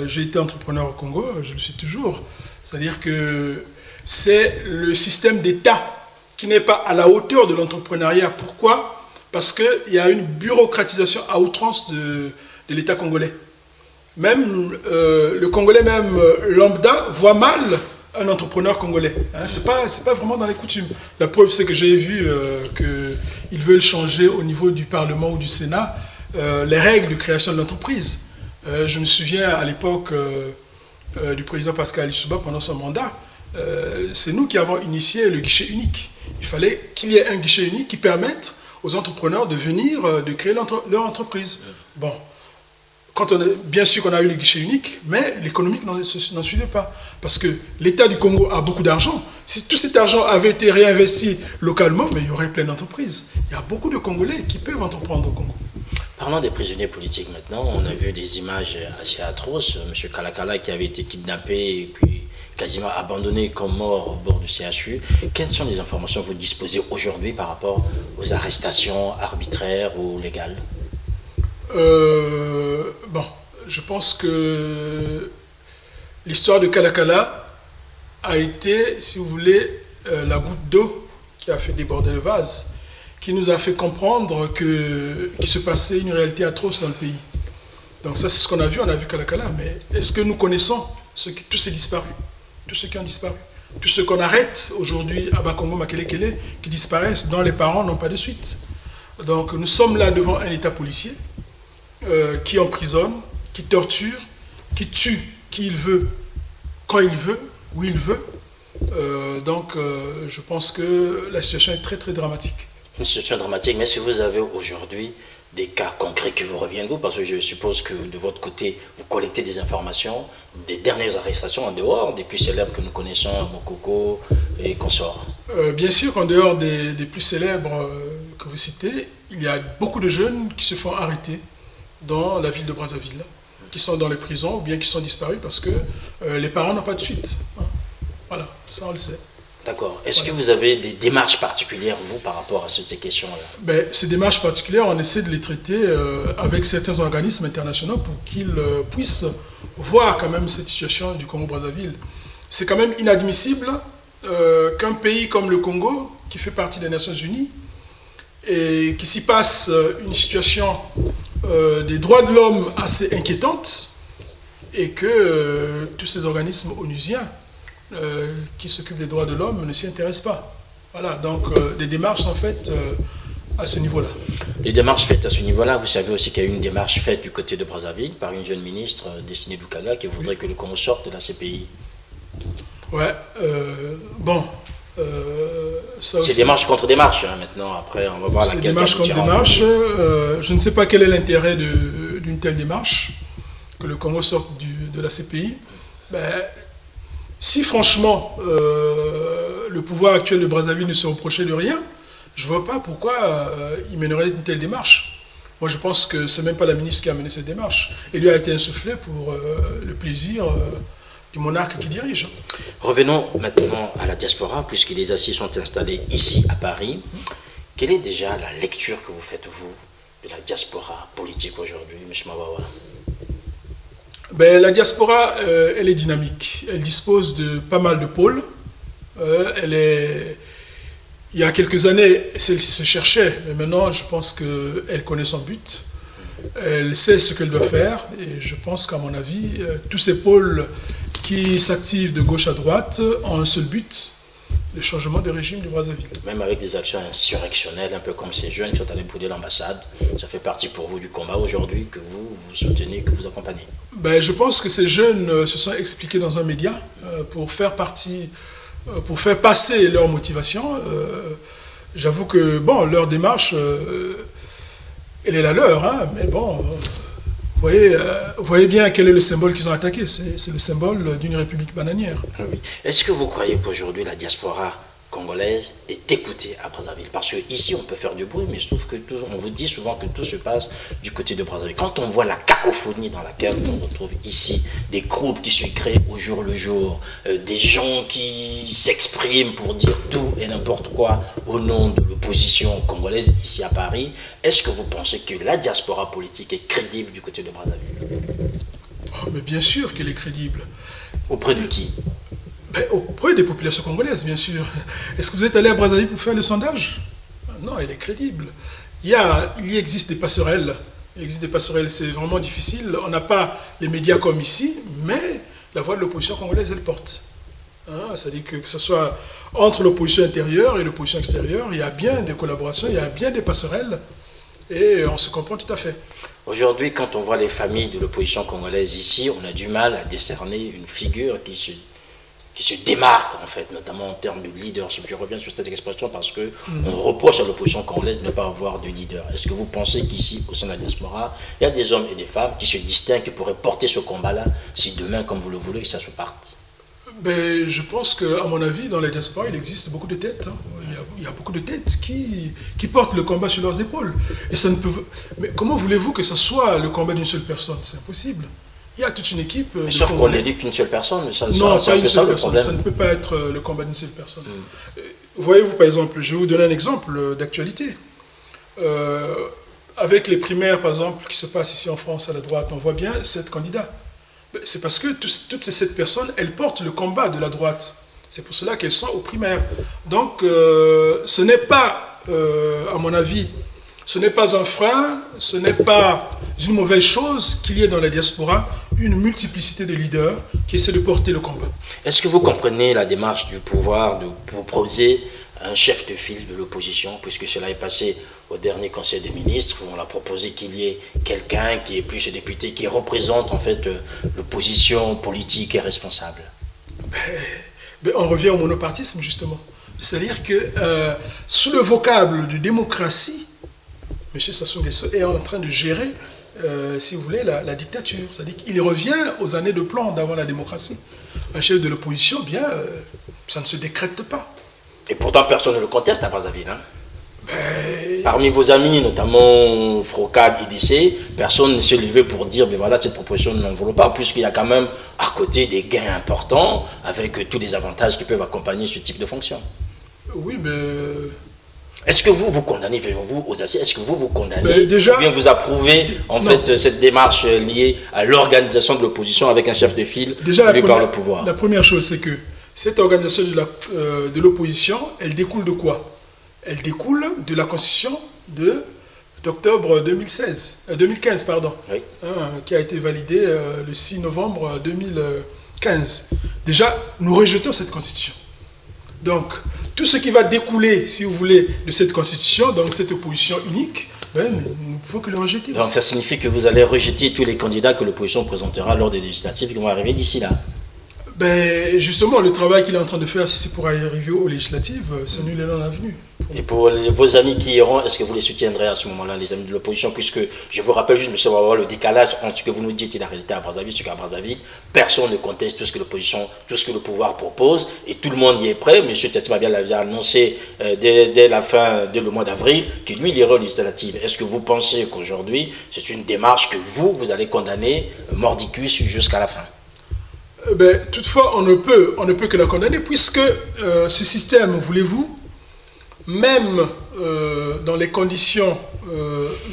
j'ai été entrepreneur au Congo, je le suis toujours. C'est-à-dire que c'est le système d'État qui n'est pas à la hauteur de l'entrepreneuriat. Pourquoi? Parce qu'il y a une bureaucratisation à outrance de l'État congolais. Même le Congolais, même lambda, voit mal un entrepreneur congolais. Hein, c'est pas vraiment dans les coutumes. La preuve, c'est que j'ai vu qu'ils veulent changer au niveau du Parlement ou du Sénat les règles de création de l'entreprise. Je me souviens à l'époque du président Pascal Lissouba pendant son mandat, c'est nous qui avons initié le guichet unique. Il fallait qu'il y ait un guichet unique qui permette aux entrepreneurs de venir, de créer leur entreprise. Bon, bien sûr qu'on a eu le guichet unique, mais l'économique n'en suivait pas. Parce que l'État du Congo a beaucoup d'argent. Si tout cet argent avait été réinvesti localement, mais il y aurait plein d'entreprises. Il y a beaucoup de Congolais qui peuvent entreprendre au Congo. Parlons des prisonniers politiques maintenant. On a vu des images assez atroces. M. Kalakala qui avait été kidnappé et puis quasiment abandonné comme mort au bord du CHU. Quelles sont les informations que vous disposez aujourd'hui par rapport aux arrestations arbitraires ou légales? Bon, je pense que l'histoire de Kalakala a été, si vous voulez, la goutte d'eau qui a fait déborder le vase, qui nous a fait comprendre qu'il se passait une réalité atroce dans le pays. Donc ça, c'est ce qu'on a vu Kalakala. Mais est-ce que nous connaissons tous ces disparus, tous ceux qui ont disparu, tous ceux qu'on arrête aujourd'hui à Bakongo, Makelekele, qui disparaissent, dont les parents n'ont pas de suite? Donc nous sommes là devant un État policier qui emprisonne, qui torture, qui tue qui il veut, quand il veut, où il veut. Donc je pense que la situation est très très dramatique. Une situation dramatique, mais si vous avez aujourd'hui des cas concrets qui vous reviennent, vous, parce que je suppose que de votre côté, vous collectez des informations, des dernières arrestations en dehors des plus célèbres que nous connaissons, Mokoko et consorts. Bien sûr qu'en dehors des plus célèbres que vous citez, il y a beaucoup de jeunes qui se font arrêter dans la ville de Brazzaville, qui sont dans les prisons ou bien qui sont disparus parce que les parents n'ont pas de suite. Hein. Voilà, ça on le sait. D'accord. Est-ce que vous avez des démarches particulières, vous, par rapport à ces questions-là? Ces démarches particulières, on essaie de les traiter avec certains organismes internationaux pour qu'ils puissent voir quand même cette situation du Congo-Brazzaville. C'est quand même inadmissible qu'un pays comme le Congo, qui fait partie des Nations Unies, et qui s'y passe une situation des droits de l'homme assez inquiétante, et que tous ces organismes onusiens qui s'occupent des droits de l'homme ne s'y intéressent pas. Voilà, donc des démarches sont faites à ce niveau-là. Les démarches faites à ce niveau-là, vous savez aussi qu'il y a eu une démarche faite du côté de Brazzaville par une jeune ministre, Destiné Doukaga, qui voudrait que le Congo sorte de la CPI. Ouais, bon... c'est démarche contre démarche, hein, maintenant, après on va voir laquelle... C'est démarche contre démarche, je ne sais pas quel est l'intérêt d'une telle démarche, que le Congo sorte de la CPI. Si franchement le pouvoir actuel de Brazzaville ne se reprochait de rien, je ne vois pas pourquoi il mènerait une telle démarche. Moi je pense que ce n'est même pas la ministre qui a mené cette démarche. Elle lui a été insufflée pour le plaisir du monarque qui dirige. Revenons maintenant à la diaspora, puisque les assises sont installées ici à Paris. Quelle est déjà la lecture que vous faites, vous, de la diaspora politique aujourd'hui, M. Mawawa? La diaspora, elle est dynamique. Elle dispose de pas mal de pôles. Il y a quelques années, celle-ci se cherchait, mais maintenant, je pense qu'elle connaît son but. Elle sait ce qu'elle doit faire. Et je pense qu'à mon avis, tous ces pôles qui s'activent de gauche à droite ont un seul but, le changement de régime du Brazzaville. Même avec des actions insurrectionnelles, un peu comme ces jeunes qui sont allés brûler l'ambassade, ça fait partie pour vous du combat aujourd'hui que vous soutenez, que vous accompagnez? Je pense que ces jeunes se sont expliqués dans un média pour faire passer leur motivation. J'avoue que, bon, leur démarche, elle est la leur, hein, mais bon, vous voyez bien quel est le symbole qu'ils ont attaqué. C'est le symbole d'une république bananière. Oui. Est-ce que vous croyez qu'aujourd'hui la diaspora congolaise est écoutée à Brazzaville? Parce qu'ici on peut faire du bruit, mais je trouve que on vous dit souvent que tout se passe du côté de Brazzaville. Quand on voit la cacophonie dans laquelle on retrouve ici, des groupes qui se créent au jour le jour, des gens qui s'expriment pour dire tout et n'importe quoi au nom de l'opposition congolaise ici à Paris, est-ce que vous pensez que la diaspora politique est crédible du côté de Brazzaville? Oh, mais bien sûr qu'elle est crédible. Auprès de qui? Auprès des populations congolaises, bien sûr. Est-ce que vous êtes allé à Brazzaville pour faire le sondage? Non, elle est crédible. Il existe des passerelles. Il existe des passerelles, c'est vraiment difficile. On n'a pas les médias comme ici, mais la voix de l'opposition congolaise, elle porte. Hein, c'est-à-dire que ce soit entre l'opposition intérieure et l'opposition extérieure, il y a bien des collaborations, il y a bien des passerelles, et on se comprend tout à fait. Aujourd'hui, quand on voit les familles de l'opposition congolaise ici, on a du mal à décerner une figure qui se démarque, en fait, notamment en termes de leadership. Je reviens sur cette expression parce que on reproche à l'opposition congolaise de ne pas avoir de leader. Est-ce que vous pensez qu'ici, au sein de la diaspora, il y a des hommes et des femmes qui se distinguent, qui pourraient porter ce combat-là, si demain, comme vous le voulez, ça se parte? Je pense qu'à mon avis, dans la diaspora, il existe beaucoup de têtes. Hein. Il y a beaucoup de têtes qui portent le combat sur leurs épaules. Et ça ne peut... Mais comment voulez-vous que ce soit le combat d'une seule personne? C'est impossible. Il y a toute une équipe. Sauf qu'on élit qu'une seule personne. Ça, non, c'est pas un une peu seule ça, personne. Ça ne peut pas être le combat d'une seule personne. Voyez-vous, par exemple, je vais vous donner un exemple d'actualité. Avec les primaires, par exemple, qui se passent ici en France à la droite, on voit bien 7 candidats. C'est parce que toutes ces 7 personnes, elles portent le combat de la droite. C'est pour cela qu'elles sont aux primaires. Donc, ce n'est pas, à mon avis, ce n'est pas un frein, ce n'est pas une mauvaise chose qu'il y ait dans la diaspora une multiplicité de leaders qui essaient de porter le combat. Est-ce que vous comprenez la démarche du pouvoir de proposer un chef de file de l'opposition, puisque cela est passé au dernier Conseil des ministres, où on a proposé qu'il y ait quelqu'un qui est plus député, qui représente en fait l'opposition politique et responsable? On revient au monopartisme, justement. C'est-à-dire que sous le vocable de démocratie, M. Sassou Nguesso est en train de gérer, si vous voulez, la dictature. C'est-à-dire qu'il revient aux années de plomb d'avant la démocratie. Un chef de l'opposition, ça ne se décrète pas. Et pourtant, personne ne le conteste à Brazzaville. Hein? Parmi vos amis, notamment Frocad, IDC, personne ne s'est levé pour dire, mais voilà, cette proposition ne l'enveloppe pas, puisqu'il y a quand même à côté des gains importants, avec tous les avantages qui peuvent accompagner ce type de fonction. Oui, mais... Est-ce que vous condamnez, vous aux assises, est-ce que vous condamnez, déjà, ou bien vous approuvez en fait cette démarche liée à l'organisation de l'opposition avec un chef de file voulu par le pouvoir? La première chose, c'est que cette organisation de l'opposition, elle découle de quoi? Elle découle de la Constitution d'octobre 2015, pardon, oui. Qui a été validée le 6 novembre 2015. Déjà, nous rejetons cette Constitution. Donc, tout ce qui va découler, si vous voulez, de cette Constitution, donc cette opposition unique, nous ne pouvons que le rejeter. Donc, ça signifie que vous allez rejeter tous les candidats que l'opposition présentera lors des législatives qui vont arriver d'ici là? Justement, le travail qu'il est en train de faire, si c'est pour arriver aux législatives, c'est nul et non avenu. Et pour vos amis qui iront, est-ce que vous les soutiendrez à ce moment-là, les amis de l'opposition, puisque je vous rappelle juste, monsieur, on va voir le décalage entre ce que vous nous dites et la réalité à Brazzaville, ce qu'à Brazzaville, personne ne conteste tout ce que l'opposition, tout ce que le pouvoir propose, et tout le monde y est prêt. Monsieur Tchatsimabian l'avait annoncé dès le mois d'avril, que lui, il irait aux législatives. Est-ce que vous pensez qu'aujourd'hui, c'est une démarche que vous allez condamner mordicus jusqu'à la fin? Toutefois, on ne peut que la condamner, puisque ce système, voulez-vous, même dans les conditions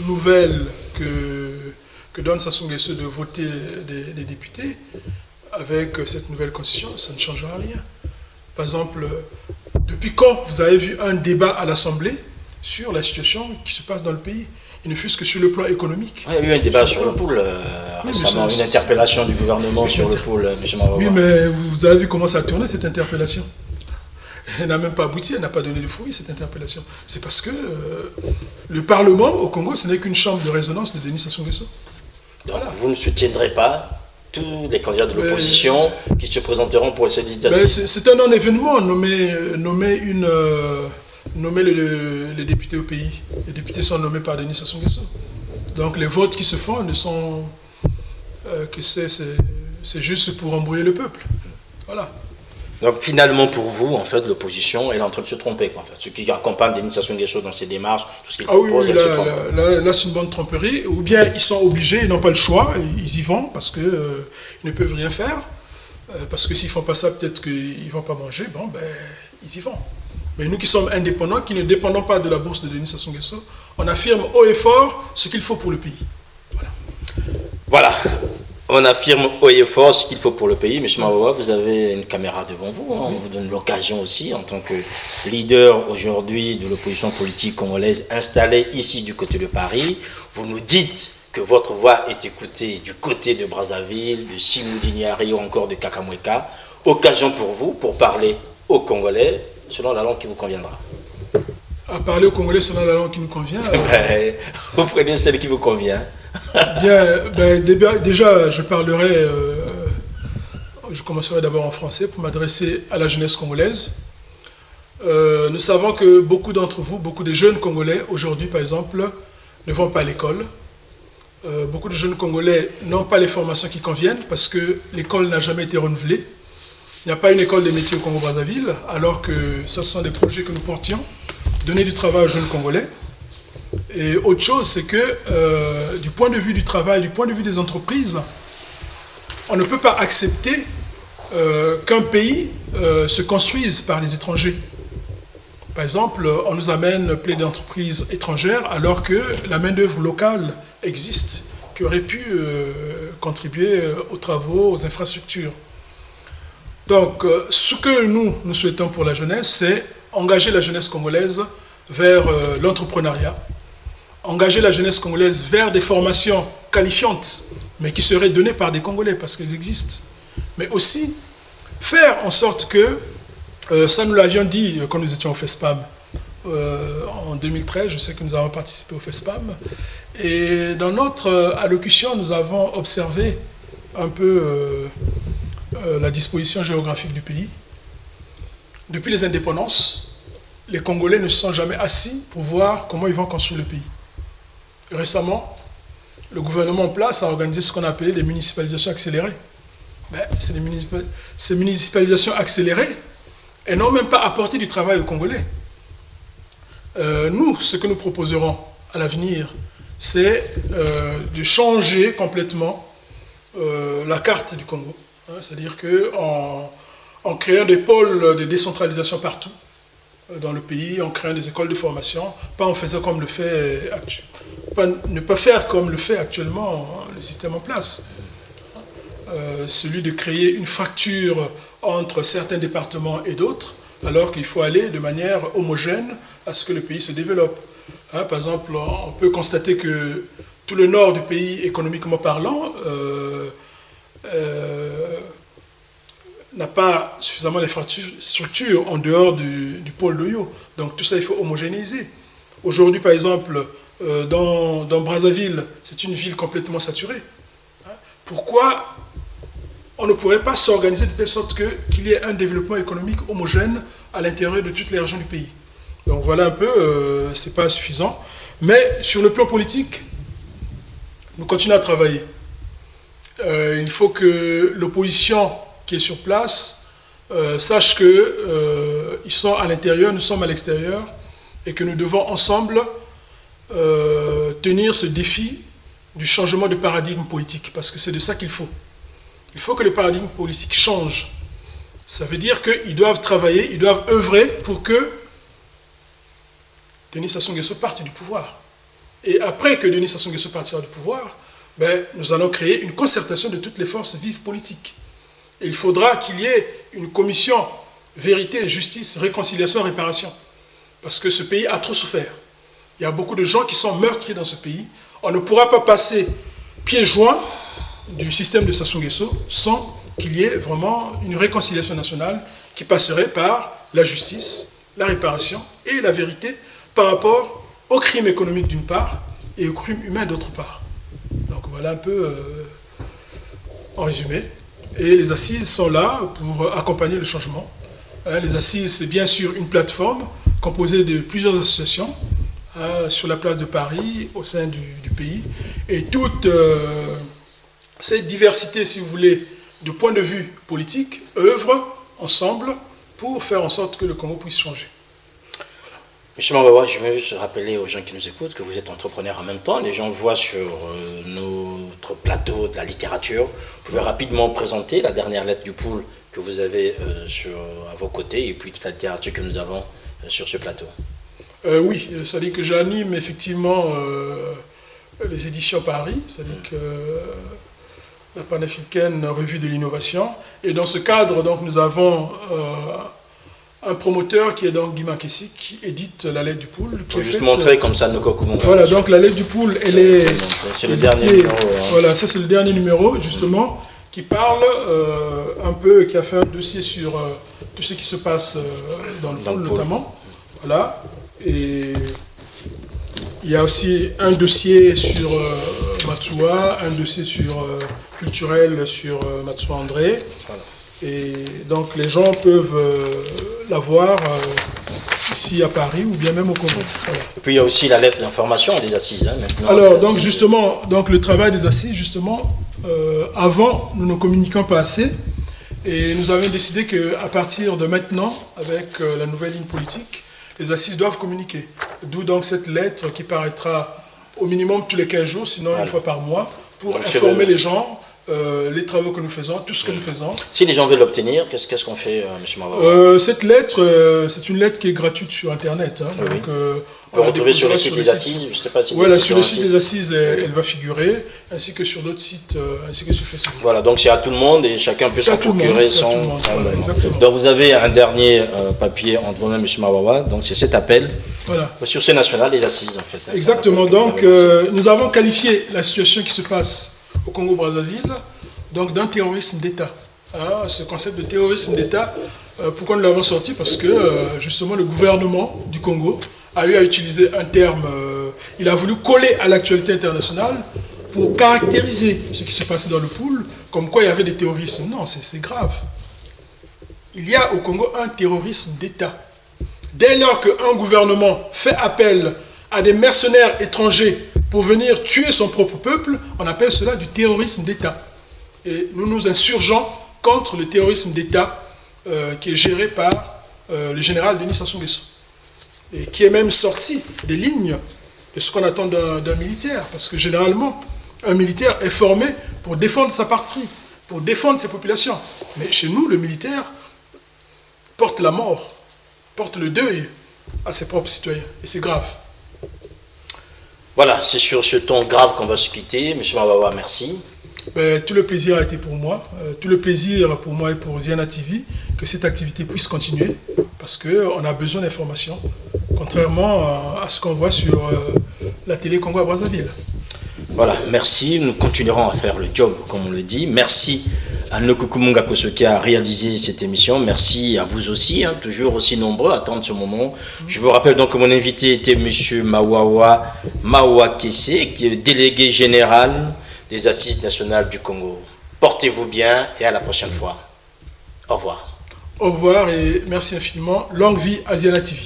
nouvelles que donne Sassou Nguesso de voter des députés, avec cette nouvelle constitution, ça ne changera rien. Par exemple, depuis quand vous avez vu un débat à l'Assemblée sur la situation qui se passe dans le pays? Il ne fût-ce que sur le plan économique. Il y a eu un débat sur le pool récemment, une interpellation du gouvernement sur le pool, M. Mawawa. Oui, mais vous avez vu comment ça a tourné, cette interpellation? Elle n'a même pas abouti, elle n'a pas donné de fruits, cette interpellation. C'est parce que le Parlement au Congo, ce n'est qu'une chambre de résonance de Denis Sassou Nguesso. Donc vous ne soutiendrez pas tous les candidats de l'opposition qui se présenteront pour ces législatives? C'est un non-événement, nommer nommer les députés au pays. Les députés sont nommés par Denis Sassou Nguesso. Donc les votes qui se font ne sont que c'est juste pour embrouiller le peuple. Voilà. Donc finalement pour vous, en fait, l'opposition elle est en train de se tromper. En fait. Ceux qui accompagnent Denis Sassou Nguesso dans ses démarches, tout ce qu'il propose, oui, elle se trompe. Là c'est une bonne tromperie. Ou bien ils sont obligés, ils n'ont pas le choix, ils y vont parce qu'ils ne peuvent rien faire. Parce que s'ils ne font pas ça, peut-être qu'ils ne vont pas manger. Bon, ben, ils y vont. Mais nous qui sommes indépendants, qui ne dépendons pas de la bourse de Denis Sassou Nguesso, on affirme haut et fort ce qu'il faut pour le pays. Voilà. On affirme haut et fort ce qu'il faut pour le pays. Monsieur Mawawa, vous avez une caméra devant vous. Hein. On vous donne l'occasion aussi, en tant que leader aujourd'hui de l'opposition politique congolaise installée ici du côté de Paris. Vous nous dites que votre voix est écoutée du côté de Brazzaville, de Simoudiniari ou encore de Kakamweka. Occasion pour vous pour parler aux Congolais selon la langue qui vous conviendra. À parler aux Congolais selon la langue qui nous convient. Vous prenez celle qui vous convient. Bien, déjà, je parlerai, je commencerai d'abord en français pour m'adresser à la jeunesse congolaise. Nous savons que beaucoup d'entre vous, beaucoup de jeunes Congolais, aujourd'hui par exemple, ne vont pas à l'école. Beaucoup de jeunes Congolais n'ont pas les formations qui conviennent parce que l'école n'a jamais été renouvelée. Il n'y a pas une école des métiers au Congo-Brazzaville, alors que ce sont des projets que nous portions, donner du travail aux jeunes Congolais. Et autre chose, c'est que du point de vue du travail, du point de vue des entreprises, on ne peut pas accepter qu'un pays se construise par les étrangers. Par exemple, on nous amène plein d'entreprises étrangères alors que la main-d'œuvre locale existe, qui aurait pu contribuer aux travaux, aux infrastructures. Donc, ce que nous souhaitons pour la jeunesse, c'est engager la jeunesse congolaise vers l'entrepreneuriat, engager la jeunesse congolaise vers des formations qualifiantes, mais qui seraient données par des Congolais, parce qu'elles existent. Mais aussi, faire en sorte que, ça nous l'avions dit quand nous étions au FESPAM, en 2013, je sais que nous avons participé au FESPAM, et dans notre allocution, nous avons observé un peu la disposition géographique du pays. Depuis les indépendances, les Congolais ne se sont jamais assis pour voir comment ils vont construire le pays. Récemment, le gouvernement en place a organisé ce qu'on appelait des municipalisations accélérées. Ces municipalisations accélérées, elles n'ont même pas apporté du travail aux Congolais. Nous, ce que nous proposerons à l'avenir, c'est de changer complètement la carte du Congo. C'est-à-dire qu'en créant des pôles de décentralisation partout dans le pays, en créant des écoles de formation, pas en faisant comme le fait ne pas faire comme le fait actuellement le système en place. Celui de créer une fracture entre certains départements et d'autres, alors qu'il faut aller de manière homogène à ce que le pays se développe. Par exemple, on peut constater que tout le nord du pays, économiquement parlant, n'a pas suffisamment d'infrastructures en dehors du pôle d'Oyo. Donc tout ça, il faut homogénéiser. Aujourd'hui, par exemple, dans Brazzaville, c'est une ville complètement saturée. Pourquoi on ne pourrait pas s'organiser de telle sorte qu'il y ait un développement économique homogène à l'intérieur de toutes les régions du pays? Donc voilà un peu, c'est pas suffisant. Mais sur le plan politique, nous continuons à travailler. Il faut que l'opposition qui est sur place sache qu'ils sont à l'intérieur, nous sommes à l'extérieur, et que nous devons ensemble tenir ce défi du changement de paradigme politique, parce que c'est de ça qu'il faut. Il faut que le paradigme politique change. Ça veut dire qu'ils doivent travailler, ils doivent œuvrer pour que Denis Sassou Nguesso parte du pouvoir. Et après que Denis Sassou Nguesso partira du pouvoir, nous allons créer une concertation de toutes les forces vives politiques. Et il faudra qu'il y ait une commission vérité, justice, réconciliation, réparation. Parce que ce pays a trop souffert. Il y a beaucoup de gens qui sont meurtris dans ce pays. On ne pourra pas passer pieds joints du système de Sassou Nguesso sans qu'il y ait vraiment une réconciliation nationale qui passerait par la justice, la réparation et la vérité par rapport aux crimes économiques d'une part et aux crimes humains d'autre part. Donc voilà un peu en résumé. Et les assises sont là pour accompagner le changement. Les assises, c'est bien sûr une plateforme composé de plusieurs associations sur la place de Paris, au sein du pays. Et toute cette diversité, si vous voulez, de points de vue politiques, œuvrent ensemble pour faire en sorte que le Congo puisse changer. Monsieur Mawawa, je veux juste rappeler aux gens qui nous écoutent que vous êtes entrepreneur en même temps. Les gens voient sur notre plateau de la littérature. Vous pouvez rapidement présenter la dernière lettre du poule que vous avez à vos côtés et puis toute la littérature que nous avons sur ce plateau. Oui, c'est-à-dire que j'anime effectivement les éditions Paris, c'est-à-dire que la panafricaine revue de l'innovation. Et dans ce cadre, donc, nous avons un promoteur qui est donc Guy Makessi, qui édite la lettre du poule. Qui est juste montrer comme ça nos cocos. Voilà, donc la lettre du poule, elle est. C'est le dernier numéro. Voilà, ça c'est le dernier numéro, justement, qui parle un peu, qui a fait un dossier sur tout ce qui se passe dans le poule, notamment. Voilà. Et il y a aussi un dossier sur Matsuwa, un dossier sur culturel sur Matsuwa André. Voilà. Et donc les gens peuvent la voir ici à Paris ou bien même au Congo. Voilà. Et puis il y a aussi la lettre d'information des assises. Maintenant, alors donc justement, donc le travail des assises, justement, avant nous ne communiquions pas assez et nous avions décidé qu'à partir de maintenant, avec la nouvelle ligne politique, les assises doivent communiquer. D'où donc cette lettre qui paraîtra au minimum tous les 15 jours, sinon une fois par mois, pour donc, informer les gens, les travaux que nous faisons, tout ce que nous faisons. Si les gens veulent l'obtenir, qu'est-ce qu'on fait, M. Mawawa? Cette lettre, c'est une lettre qui est gratuite sur Internet. Hein, oui. Donc, on peut retrouver sur le site des assises, je ne sais pas si... Voilà, sur le site des assises, elle va figurer, ainsi que sur d'autres sites, ainsi que sur Facebook. Voilà, donc c'est à tout le monde et chacun peut s'en procurer son... Voilà, exactement. Donc vous avez un dernier papier entre vous-même, M. Mawawa, donc c'est cet appel voilà. Sur ce national des assises, en fait. Exactement, donc nous avons qualifié la situation qui se passe au Congo-Brazzaville, donc d'un terrorisme d'État. Hein, ce concept de terrorisme d'État, pourquoi nous l'avons sorti? Parce que justement le gouvernement du Congo a eu à utiliser un terme, il a voulu coller à l'actualité internationale pour caractériser ce qui se passait dans le pool, comme quoi il y avait des terrorismes. Non, c'est grave. Il y a au Congo un terrorisme d'État. Dès lors qu'un gouvernement fait appel à des mercenaires étrangers pour venir tuer son propre peuple, on appelle cela du terrorisme d'État. Et nous nous insurgeons contre le terrorisme d'État qui est géré par le général Denis Sassou Nguesso. Et qui est même sorti des lignes de ce qu'on attend d'un militaire. Parce que généralement, un militaire est formé pour défendre sa patrie, pour défendre ses populations. Mais chez nous, le militaire porte la mort, porte le deuil à ses propres citoyens. Et c'est grave. Voilà, c'est sur ce ton grave qu'on va se quitter. M. Mawawa, merci. Tout le plaisir a été pour moi. Tout le plaisir pour moi et pour Ziana TV que cette activité puisse continuer parce qu'on a besoin d'informations, contrairement à ce qu'on voit sur la télé Congo à Brazzaville. Voilà, merci. Nous continuerons à faire le job, comme on le dit. Merci à Nokukumunga Koso qui a réalisé cette émission. Merci à vous aussi, hein, toujours aussi nombreux à attendre ce moment. Je vous rappelle donc que mon invité était M. Mawawa Makessi, qui est délégué général des Assises nationales du Congo. Portez-vous bien et à la prochaine fois. Au revoir. Au revoir et merci infiniment. Longue vie à Ziana TV.